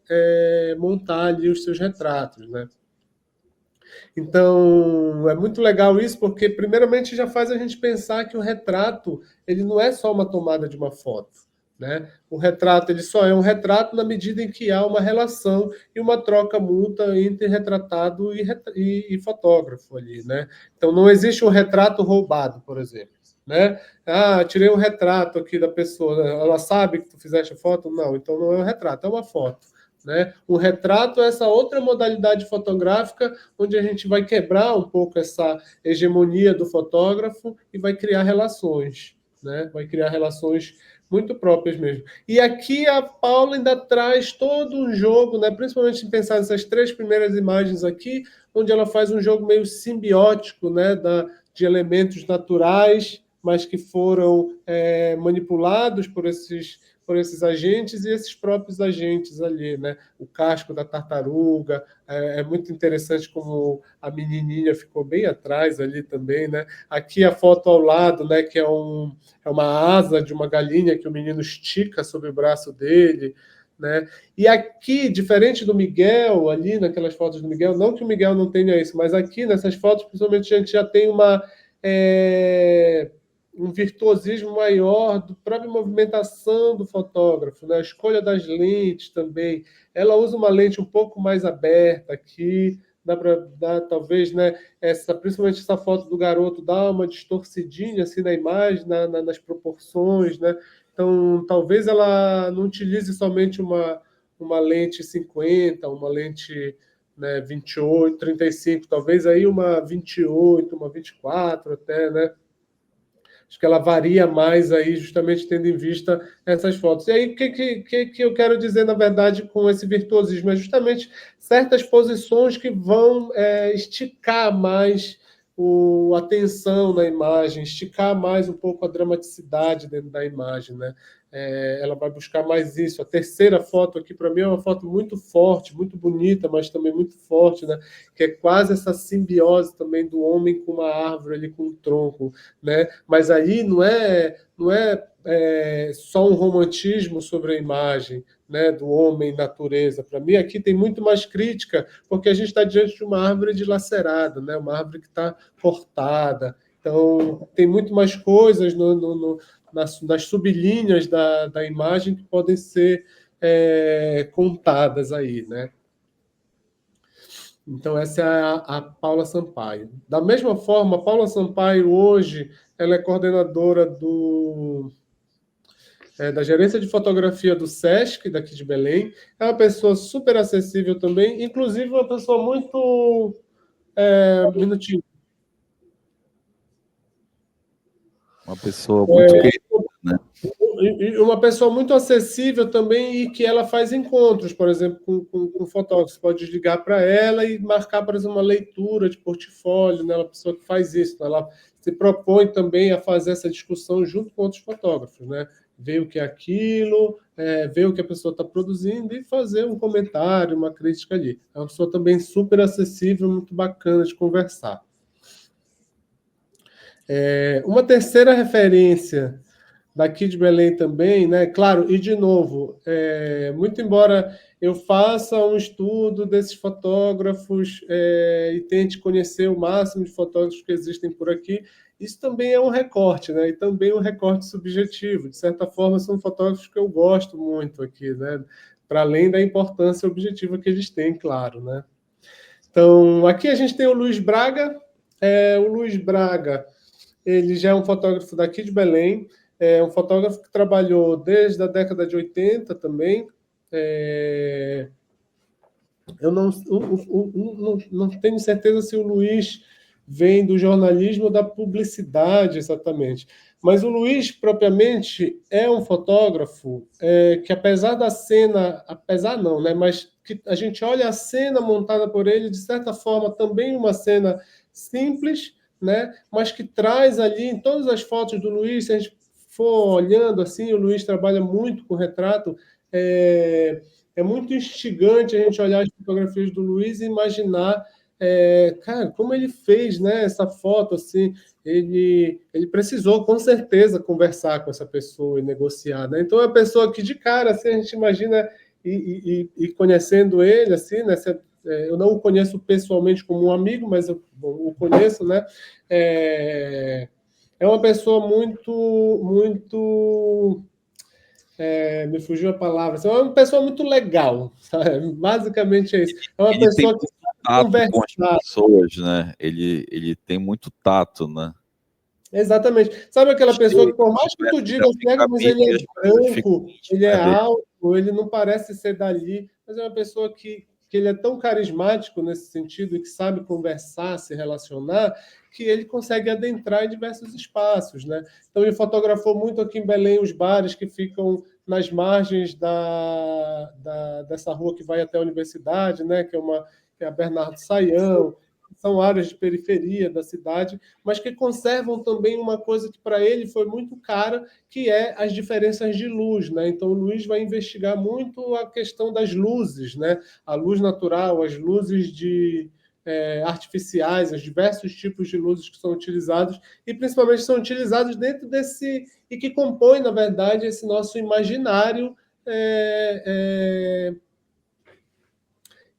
montar ali os seus retratos, né? Então, é muito legal isso, porque, primeiramente, já faz a gente pensar que o retrato ele não é só uma tomada de uma foto. Né? O retrato ele só é um retrato na medida em que há uma relação e uma troca mútua entre retratado e fotógrafo ali, né? Então não existe um retrato roubado, por exemplo, né? Tirei um retrato aqui da pessoa, ela sabe que tu fizeste a foto? Não, então não é um retrato, é uma foto, né? O retrato é essa outra modalidade fotográfica onde a gente vai quebrar um pouco essa hegemonia do fotógrafo e vai criar relações, né? Vai criar relações muito próprias mesmo. E aqui a Paula ainda traz todo um jogo, né? Principalmente em pensar nessas 3 primeiras imagens aqui, onde ela faz um jogo meio simbiótico, né? De elementos naturais, mas que foram manipulados por esses agentes e esses próprios agentes ali, né? O casco da tartaruga, é muito interessante como a menininha ficou bem atrás ali também, né? Aqui a foto ao lado, né? Que é uma asa de uma galinha que o menino estica sobre o braço dele, né? E aqui, diferente do Miguel, ali naquelas fotos do Miguel, não que o Miguel não tenha isso, mas aqui nessas fotos, principalmente, a gente já tem um virtuosismo maior da própria movimentação do fotógrafo, né? A escolha das lentes também. Ela usa uma lente um pouco mais aberta aqui, dá para dar, talvez, né, principalmente essa foto do garoto dá uma distorcidinha assim na imagem, nas proporções, né? Então, talvez ela não utilize somente uma lente 50, uma lente, né, 28, 35, talvez aí uma 28, uma 24 até, né? Acho que ela varia mais aí, justamente tendo em vista essas fotos. E aí, o que eu quero dizer, na verdade, com esse virtuosismo? É justamente certas posições que vão esticar mais a tensão na imagem, esticar mais um pouco a dramaticidade dentro da imagem, né? Ela vai buscar mais isso. A terceira foto aqui, para mim, é uma foto muito forte, muito bonita, mas também muito forte, né? Que é quase essa simbiose também do homem com uma árvore ali, com um tronco, né? Mas aí não é só um romantismo sobre a imagem, né, do homem natureza. Para mim, aqui tem muito mais crítica, porque a gente está diante de uma árvore dilacerada, né? Uma árvore que está cortada. Então, tem muito mais coisas nas sublinhas da imagem que podem ser contadas aí, né? Então, essa é a Paula Sampaio. Da mesma forma, a Paula Sampaio, hoje, ela é coordenadora da gerência de fotografia do SESC, daqui de Belém. É uma pessoa super acessível também, inclusive uma pessoa muito... um minutinho. Uma pessoa muito querida, né? Uma pessoa muito acessível também e que ela faz encontros, por exemplo, com fotógrafos. Você pode ligar para ela e marcar, por exemplo, uma leitura de portfólio, né? Uma pessoa que faz isso. Ela se propõe também a fazer essa discussão junto com outros fotógrafos, né? Ver o que é aquilo, ver o que a pessoa está produzindo e fazer um comentário, uma crítica ali. É uma pessoa também super acessível, muito bacana de conversar. Uma terceira referência daqui de Belém também, né? Claro, e de novo, muito embora eu faça um estudo desses fotógrafos e tente conhecer o máximo de fotógrafos que existem por aqui, isso também é um recorte, né? E também um recorte subjetivo. De certa forma, são fotógrafos que eu gosto muito aqui, né? Para além da importância objetiva que eles têm, claro, né? Então, aqui a gente tem o Luiz Braga. O Luiz Braga, ele já é um fotógrafo daqui de Belém, é um fotógrafo que trabalhou desde a década de 80 também. Eu não tenho certeza se o Luiz vem do jornalismo ou da publicidade exatamente, mas o Luiz, propriamente, é um fotógrafo que, apesar da cena, apesar não, né, mas que a gente olha a cena montada por ele, de certa forma, também uma cena simples, né, mas que traz ali, em todas as fotos do Luiz, se a gente for olhando assim, o Luiz trabalha muito com retrato, é muito instigante a gente olhar as fotografias do Luiz e imaginar, cara, como ele fez, né, essa foto, assim, ele precisou, com certeza, conversar com essa pessoa e negociar, né? Então, é uma pessoa que, de cara, assim, a gente imagina, e conhecendo ele, assim, né, eu não o conheço pessoalmente como um amigo, mas eu o conheço, né? É uma pessoa muito me fugiu a palavra. É uma pessoa muito legal, sabe? Basicamente é isso. É uma pessoa que conversa com as pessoas, né? Ele tem muito tato, né? Exatamente. Sabe aquela pessoa que, por mais que tu diga que mas ele é branco, ele é alto, ele não parece ser dali, mas é uma pessoa que ele é tão carismático nesse sentido e que sabe conversar, se relacionar, que ele consegue adentrar em diversos espaços, né? Então, ele fotografou muito aqui em Belém os bares que ficam nas margens dessa rua que vai até a universidade, né? Que é a Bernardo Saião. São áreas de periferia da cidade, mas que conservam também uma coisa que para ele foi muito cara, que é as diferenças de luz, né? Então o Luiz vai investigar muito a questão das luzes, né? A luz natural, as luzes artificiais, os diversos tipos de luzes que são utilizados, e principalmente são utilizados dentro desse, e que compõem, na verdade, esse nosso imaginário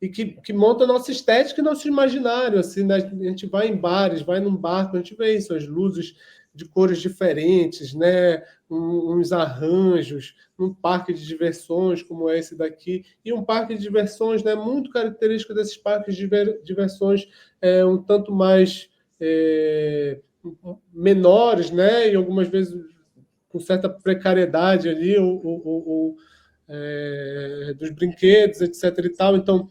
e que monta a nossa estética e nosso imaginário, assim, né? A gente vai em bares, vai num barco, a gente vê isso, as luzes de cores diferentes, né? Uns arranjos, um parque de diversões como esse daqui, e um parque de diversões, né, muito característico desses parques de diversões, um tanto mais menores, né, e algumas vezes com certa precariedade ali, dos brinquedos, etc. e tal. Então,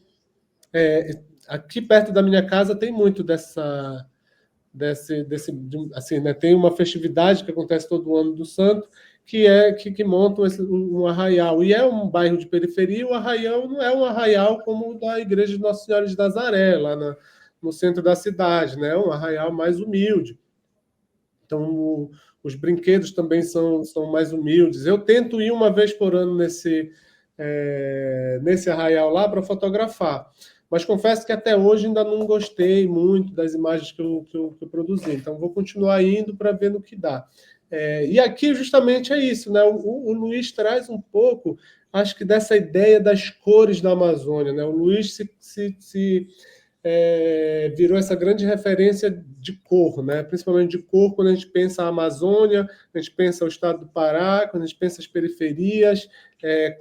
aqui perto da minha casa tem muito assim, né, tem uma festividade que acontece todo ano do Santo, que montam um arraial, e é um bairro de periferia. O arraial não é um arraial como o da Igreja de Nossa Senhora de Nazaré, lá no centro da cidade, né? É um arraial mais humilde. Então, os brinquedos também são mais humildes. Eu tento ir uma vez por ano nesse arraial lá para fotografar, mas confesso que até hoje ainda não gostei muito das imagens que eu produzi. Então, vou continuar indo para ver no que dá. E aqui, justamente, é isso, né? O Luiz traz um pouco, acho que, dessa ideia das cores da Amazônia, né? O Luiz virou essa grande referência de cor, né? Principalmente de cor, quando a gente pensa a Amazônia, a gente pensa o estado do Pará, quando a gente pensa as periferias,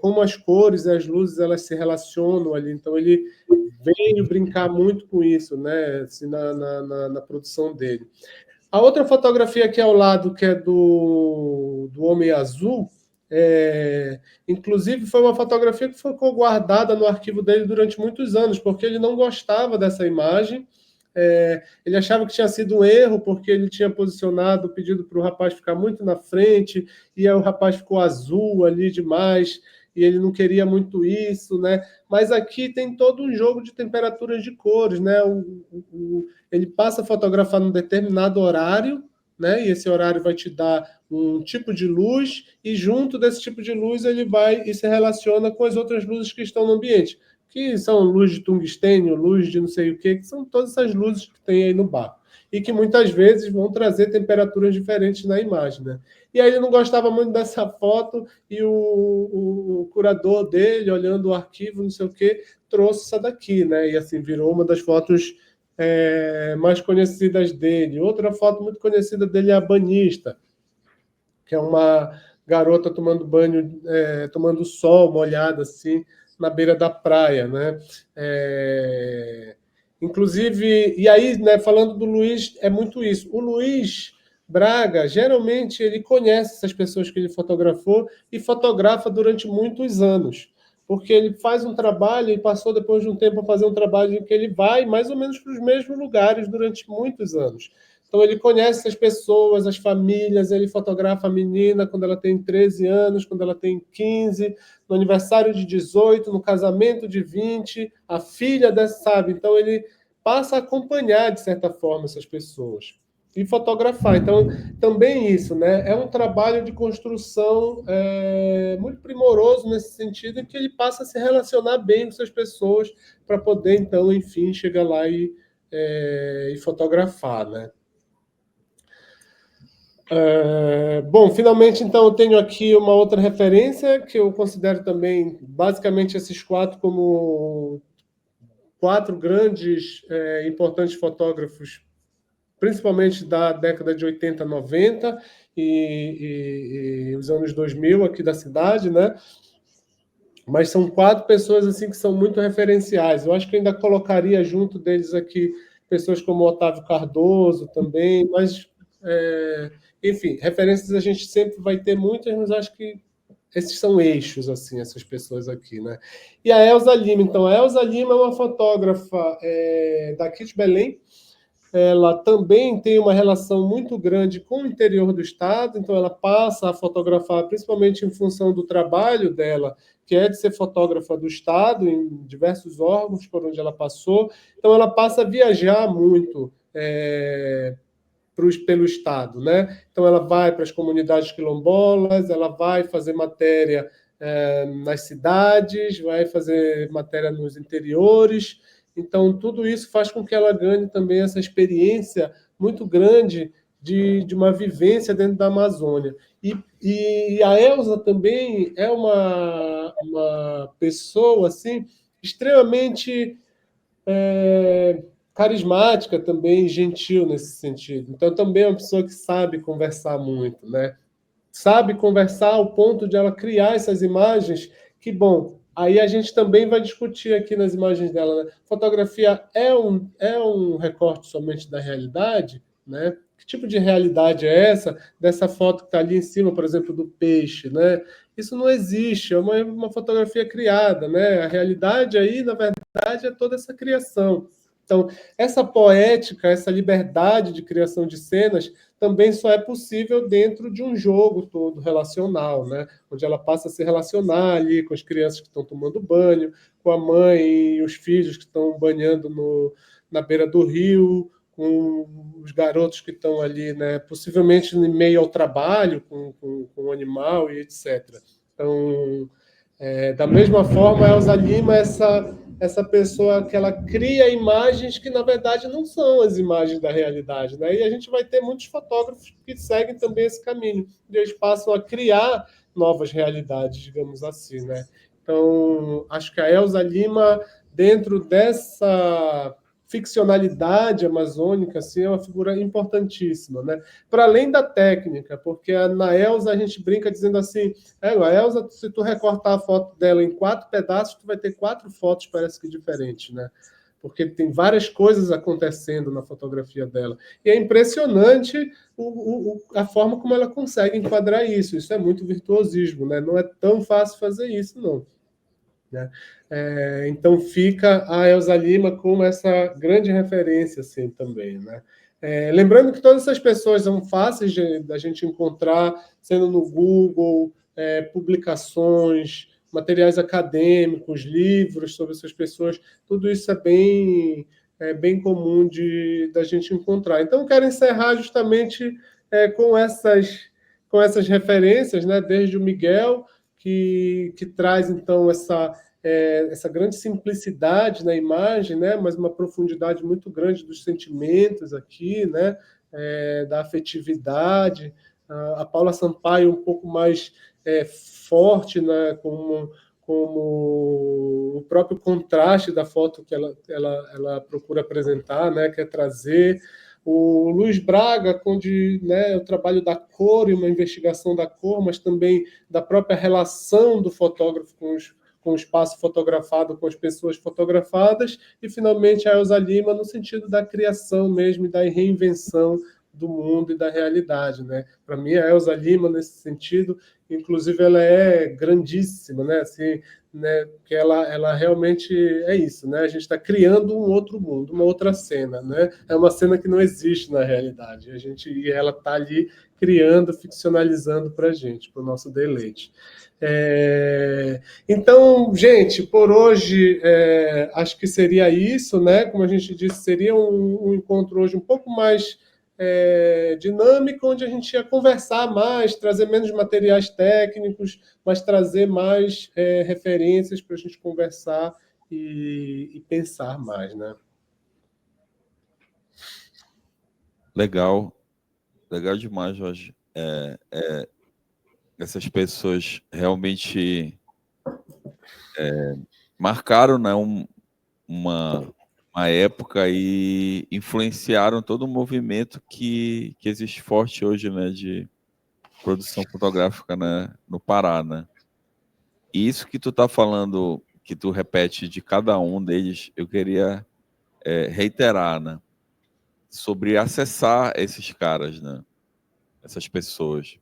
como as cores e as luzes elas se relacionam ali. Então, ele veio brincar muito com isso, né? Assim, na produção dele. A outra fotografia aqui ao lado, que é do Homem Azul, inclusive foi uma fotografia que ficou guardada no arquivo dele durante muitos anos, porque ele não gostava dessa imagem. Ele achava que tinha sido um erro, porque ele tinha posicionado o pedido para o rapaz ficar muito na frente, e aí o rapaz ficou azul ali demais, e ele não queria muito isso, né? Mas aqui tem todo um jogo de temperaturas de cores, né? Ele passa a fotografar num determinado horário, né? E esse horário vai te dar um tipo de luz, e junto desse tipo de luz ele vai e se relaciona com as outras luzes que estão no ambiente, que são luz de tungstênio, luz de não sei o que são todas essas luzes que tem aí no barco, e que muitas vezes vão trazer temperaturas diferentes na imagem, né? E aí ele não gostava muito dessa foto, e o curador dele, olhando o arquivo, não sei o que, trouxe essa daqui, né? E assim, virou uma das fotos mais conhecidas dele. Outra foto muito conhecida dele é a Banista, que é uma garota tomando banho, tomando sol, molhada assim, na beira da praia, né? Inclusive, e aí, né, falando do Luiz, é muito isso. O Luiz Braga, geralmente, ele conhece essas pessoas que ele fotografou e fotografa durante muitos anos, porque ele faz um trabalho e passou, depois de um tempo, a fazer um trabalho em que ele vai mais ou menos para os mesmos lugares durante muitos anos. Então, ele conhece as pessoas, as famílias, ele fotografa a menina quando ela tem 13 anos, quando ela tem 15, no aniversário de 18, no casamento de 20, a filha dessa, sabe? Então, ele passa a acompanhar, de certa forma, essas pessoas e fotografar. Então, também isso, né? É um trabalho de construção muito primoroso nesse sentido, em que ele passa a se relacionar bem com essas pessoas para poder, então, enfim, chegar lá e fotografar, né? Bom, finalmente, então, eu tenho aqui uma outra referência, que eu considero também, basicamente, esses quatro como quatro grandes, importantes fotógrafos, principalmente da década de 80, 90 e os anos 2000 aqui da cidade, né? Mas são quatro pessoas assim que são muito referenciais. Eu acho que eu ainda colocaria junto deles aqui pessoas como Otávio Cardoso também, mas, enfim, referências a gente sempre vai ter muitas, mas acho que esses são eixos, assim, essas pessoas aqui, né? E a Elza Lima, então, a Elza Lima é uma fotógrafa daqui de Belém. Ela também tem uma relação muito grande com o interior do estado, então ela passa a fotografar, principalmente em função do trabalho dela, que é de ser fotógrafa do estado, em diversos órgãos por onde ela passou. Então ela passa a viajar muito pelo estado, né? Então ela vai para as comunidades quilombolas, ela vai fazer matéria nas cidades, vai fazer matéria nos interiores. Então tudo isso faz com que ela ganhe também essa experiência muito grande de uma vivência dentro da Amazônia. E a Elza também é uma pessoa assim, extremamente carismática também, gentil nesse sentido. Então, também é uma pessoa que sabe conversar muito, né? Sabe conversar ao ponto de ela criar essas imagens que, bom, aí a gente também vai discutir aqui nas imagens dela, né? Fotografia é um recorte somente da realidade, né? Que tipo de realidade é essa? Dessa foto que está ali em cima, por exemplo, do peixe, né? Isso não existe, é uma fotografia criada, né? A realidade aí, na verdade, é toda essa criação. Então, essa poética, essa liberdade de criação de cenas também só é possível dentro de um jogo todo relacional, né? Onde ela passa a se relacionar ali com as crianças que estão tomando banho, com a mãe e os filhos que estão banhando na beira do rio, com os garotos que estão ali, né? Possivelmente em meio ao trabalho com o animal e etc. Então, da mesma forma, a Elza Lima é essa pessoa que ela cria imagens que, na verdade, não são as imagens da realidade, né? E a gente vai ter muitos fotógrafos que seguem também esse caminho, e eles passam a criar novas realidades, digamos assim, né? Então, acho que a Elza Lima, dentro dessa ficcionalidade amazônica, assim, é uma figura importantíssima, né? Para além da técnica, porque na Elza a gente brinca dizendo assim, a Elza, se tu recortar a foto dela em 4 pedaços, tu vai ter 4 fotos, parece que diferentes, né? Porque tem várias coisas acontecendo na fotografia dela. E é impressionante a forma como ela consegue enquadrar isso. Isso é muito virtuosismo, né? Não é tão fácil fazer isso, não. Né? Então fica a Elza Lima como essa grande referência assim, também. Né? Lembrando que todas essas pessoas são fáceis da gente encontrar, sendo no Google, publicações, materiais acadêmicos, livros sobre essas pessoas, tudo isso é bem comum da gente encontrar. Então, eu quero encerrar justamente com essas referências, né? Desde o Miguel, que traz, então, essa grande simplicidade na imagem, né? Mas uma profundidade muito grande dos sentimentos aqui, né? Da afetividade. A Paula Sampaio um pouco mais forte, né? Como o próprio contraste da foto que ela procura apresentar, né? Quer trazer. O Luiz Braga, onde, né, o trabalho da cor e uma investigação da cor, mas também da própria relação do fotógrafo com o espaço fotografado, com as pessoas fotografadas, e, finalmente, a Elza Lima no sentido da criação mesmo e da reinvenção do mundo e da realidade. Né? Para mim, a Elza Lima, nesse sentido, inclusive, ela é grandíssima, né? Assim, né? Porque ela realmente é isso, né? A gente está criando um outro mundo, uma outra cena, né? É uma cena que não existe na realidade. E ela está ali criando, ficcionalizando para a gente, para o nosso deleite. Então, gente, por hoje acho que seria isso, né? Como a gente disse, seria um encontro hoje um pouco mais dinâmico, onde a gente ia conversar mais, trazer menos materiais técnicos, mas trazer mais referências para a gente conversar e pensar mais, né? Legal, legal demais, Jorge. Essas pessoas realmente marcaram, né, uma época e influenciaram todo o movimento que existe forte hoje, né, de produção fotográfica, né, no Pará, né? E isso que tu tá falando, que tu repete de cada um deles, eu queria reiterar, né, sobre acessar esses caras, né, essas pessoas.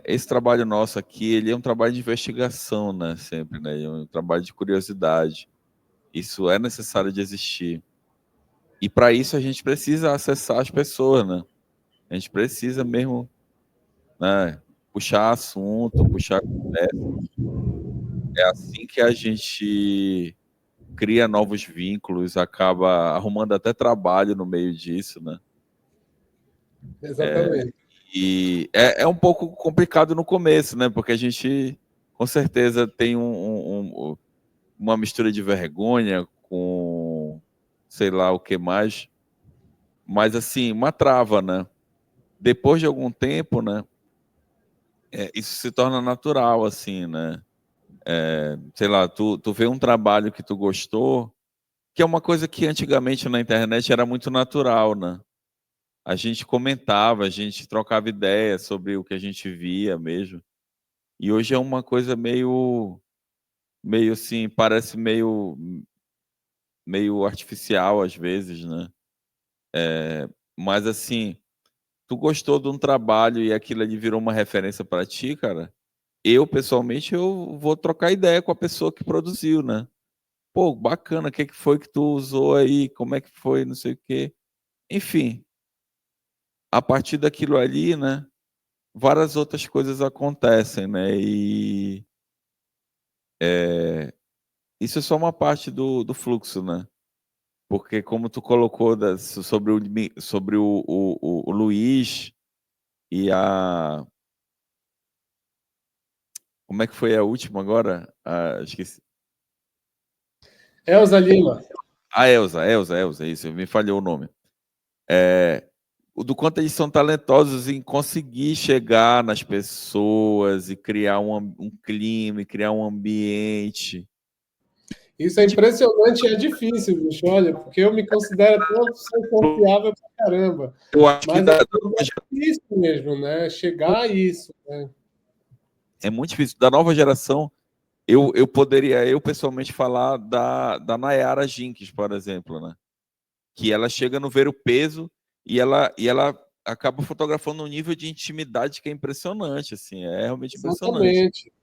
Esse trabalho nosso aqui, ele é um trabalho de investigação, né, sempre, né, é um trabalho de curiosidade. Isso é necessário de existir. E para isso a gente precisa acessar as pessoas, né? A gente precisa mesmo, né, puxar assunto, puxar conversa. É assim que a gente cria novos vínculos, acaba arrumando até trabalho no meio disso, né? Exatamente. E é um pouco complicado no começo, né? Porque a gente, com certeza, tem uma mistura de vergonha com sei lá o que mais, Mas, assim, uma trava, né? Depois de algum tempo, né? Isso se torna natural, assim, né? Sei lá, tu vê um trabalho que tu gostou, que é uma coisa que antigamente na internet era muito natural, né? A gente comentava, a gente trocava ideias sobre o que a gente via mesmo. E hoje é uma coisa meio assim, parece meio artificial às vezes, né? Mas assim, tu gostou de um trabalho e aquilo ali virou uma referência para ti, cara? Eu, pessoalmente, eu vou trocar ideia com a pessoa que produziu, né? Pô, bacana, o que foi que tu usou aí? Como é que foi? Não sei o quê. Enfim, a partir daquilo ali, né? Várias outras coisas acontecem, né? E isso é só uma parte do fluxo, né? Porque como tu colocou sobre o Luiz e a... Como é que foi a última agora? Esqueci. Elza Lima. A Elza, isso, me falhou o nome. Do quanto eles são talentosos em conseguir chegar nas pessoas e criar um clima, e criar um ambiente. Isso é impressionante e é difícil, bicho, olha, porque eu me considero tão confiável pra caramba. Eu acho que Mas é difícil mesmo, né? Chegar a isso, né? É muito difícil. Da nova geração, eu poderia, pessoalmente, falar da Nayara Jenkins, por exemplo, né? Que ela chega no Ver o Peso e ela acaba fotografando um nível de intimidade que é impressionante, assim, é realmente impressionante. Exatamente.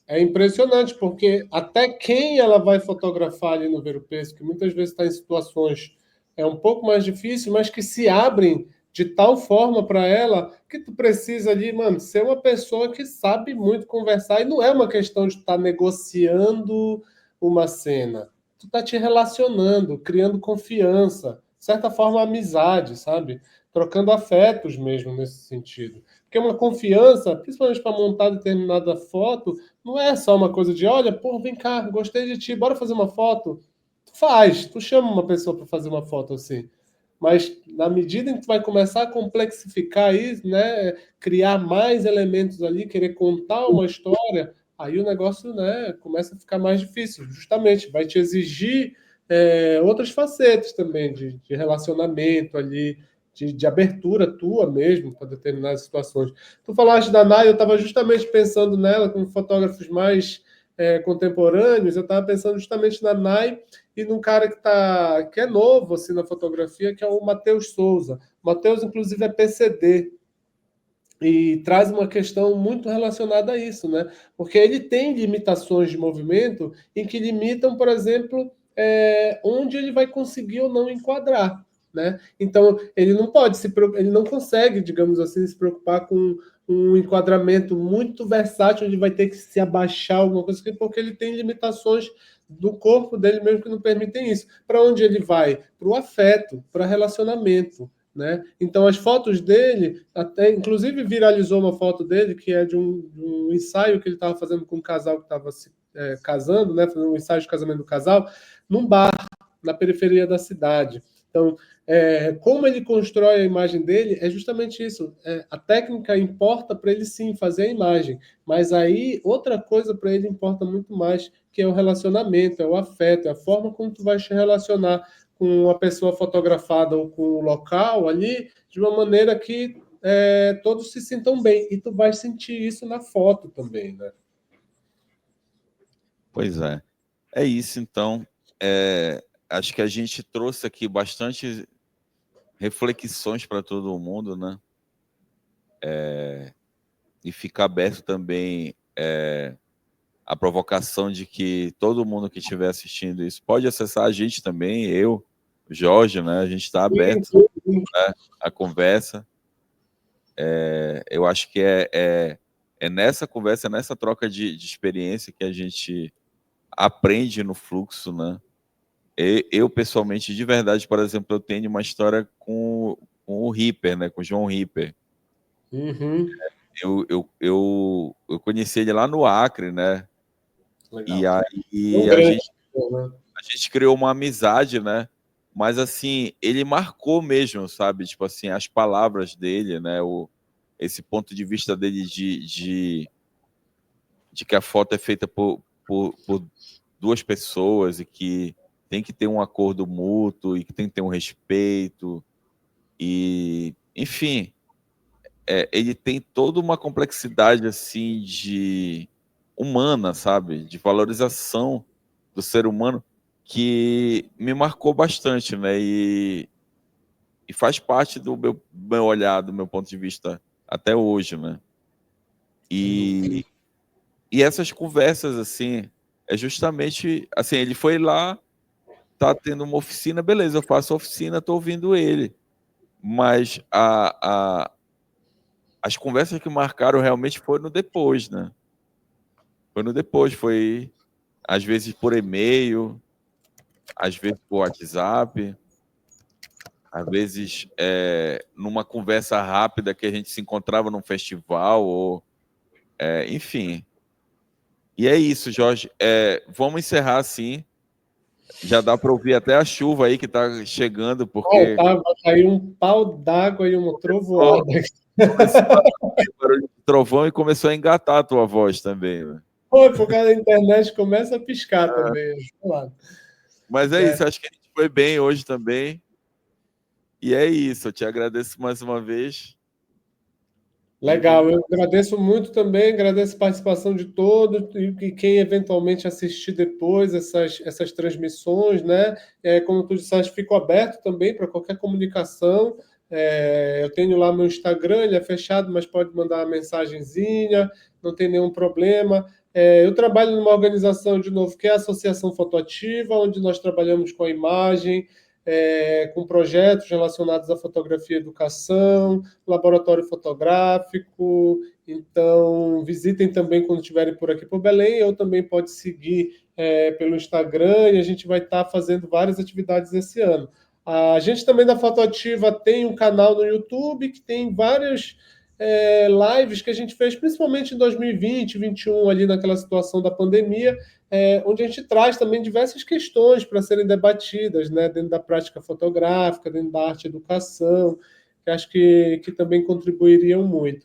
É impressionante, porque até quem ela vai fotografar ali no Ver o Peso, que muitas vezes está em situações um pouco mais difíceis, mas que se abrem de tal forma para ela que tu precisa ali, mano, ser uma pessoa que sabe muito conversar, e não é uma questão de estar negociando uma cena. Tu tá te relacionando, criando confiança, de certa forma amizade, sabe? Trocando afetos mesmo nesse sentido. Porque uma confiança, principalmente para montar determinada foto, não é só uma coisa de, olha, pô, vem cá, gostei de ti, bora fazer uma foto. Tu chama uma pessoa para fazer uma foto assim. Mas na medida em que tu vai começar a complexificar isso, né, criar mais elementos ali, querer contar uma história, aí o negócio, né, começa a ficar mais difícil. Justamente, vai te exigir outras facetas também de relacionamento ali, de abertura tua mesmo para determinadas situações. Tu falaste da Nai, eu estava justamente pensando nela como fotógrafos mais contemporâneos, eu estava pensando justamente na Nai e num cara que é novo assim, na fotografia, que é o Matheus Souza. O Matheus, inclusive, é PCD. E traz uma questão muito relacionada a isso, né? Porque ele tem limitações de movimento em que limitam, por exemplo, onde ele vai conseguir ou não enquadrar, né? Então ele não consegue, digamos assim, se preocupar com um enquadramento muito versátil, onde vai ter que se abaixar alguma coisa, porque ele tem limitações do corpo dele mesmo que não permitem isso. Para onde ele vai? Para o afeto, para relacionamento. Né? Então as fotos dele, até inclusive viralizou uma foto dele que é de um ensaio que ele estava fazendo com um casal que estava se casando, né? Fazendo um ensaio de casamento do casal, num bar na periferia da cidade. Então, como ele constrói a imagem dele é justamente isso. A técnica importa para ele sim fazer a imagem, mas aí outra coisa para ele importa muito mais, que é o relacionamento, é o afeto, é a forma como tu vai te relacionar com a pessoa fotografada ou com o local ali, de uma maneira que todos se sintam bem. E tu vai sentir isso na foto também, né? Pois é. É isso, então. Acho que a gente trouxe aqui bastante reflexões para todo mundo, né? E fica aberto também a provocação de que todo mundo que estiver assistindo isso pode acessar a gente também, eu, o Jorge, né? A gente está aberto, né, à conversa. Eu acho que é nessa conversa, nessa troca de experiência que a gente aprende no fluxo, né? Eu, pessoalmente, de verdade, por exemplo, eu tenho uma história com o Ripper, né? Com o João Ripper. Uhum. Eu conheci ele lá no Acre, né? Legal. E aí a gente criou uma amizade, né? mas assim, ele marcou mesmo, sabe? Tipo assim, as palavras dele, né? Esse ponto de vista dele de que a foto é feita por duas pessoas e que tem que ter um acordo mútuo e que tem que ter um respeito e, enfim, ele tem toda uma complexidade assim de humana, sabe? De valorização do ser humano que me marcou bastante, né? E faz parte do meu olhar, do meu ponto de vista até hoje, né? E essas conversas, assim, é justamente, assim, ele foi lá, tá tendo uma oficina, beleza, eu faço a oficina, tô ouvindo ele, mas as conversas que marcaram realmente foram no depois, né? Foi no depois, foi às vezes por e-mail, às vezes por WhatsApp, às vezes numa conversa rápida que a gente se encontrava num festival, ou enfim. E é isso, Jorge. Vamos encerrar assim. Já dá para ouvir até a chuva aí que está chegando, porque... Vai cair um pau d'água e uma trovoada. Barulho de trovão e começou a engatar a tua voz também, né? Pô, por causa da internet começa a piscar também. Mas é isso, acho que a gente foi bem hoje também. E é isso, eu te agradeço mais uma vez. Legal, eu agradeço muito também, agradeço a participação de todos e quem eventualmente assistir depois essas transmissões, né? Como tu disseste, fico aberto também para qualquer comunicação. Eu tenho lá meu Instagram, ele é fechado, mas pode mandar uma mensagenzinha, não tem nenhum problema. Eu trabalho numa organização, de novo, que é a Associação Fotoativa, onde nós trabalhamos com a imagem, com projetos relacionados à fotografia e educação, laboratório fotográfico. Então, visitem também quando estiverem por aqui por Belém, ou também pode seguir pelo Instagram, e a gente vai estar fazendo várias atividades esse ano. A gente também da Fotoativa tem um canal no YouTube que tem várias lives que a gente fez, principalmente em 2020, 2021, ali naquela situação da pandemia, onde a gente traz também diversas questões para serem debatidas, né, dentro da prática fotográfica, dentro da arte e educação, que acho que também contribuiriam muito.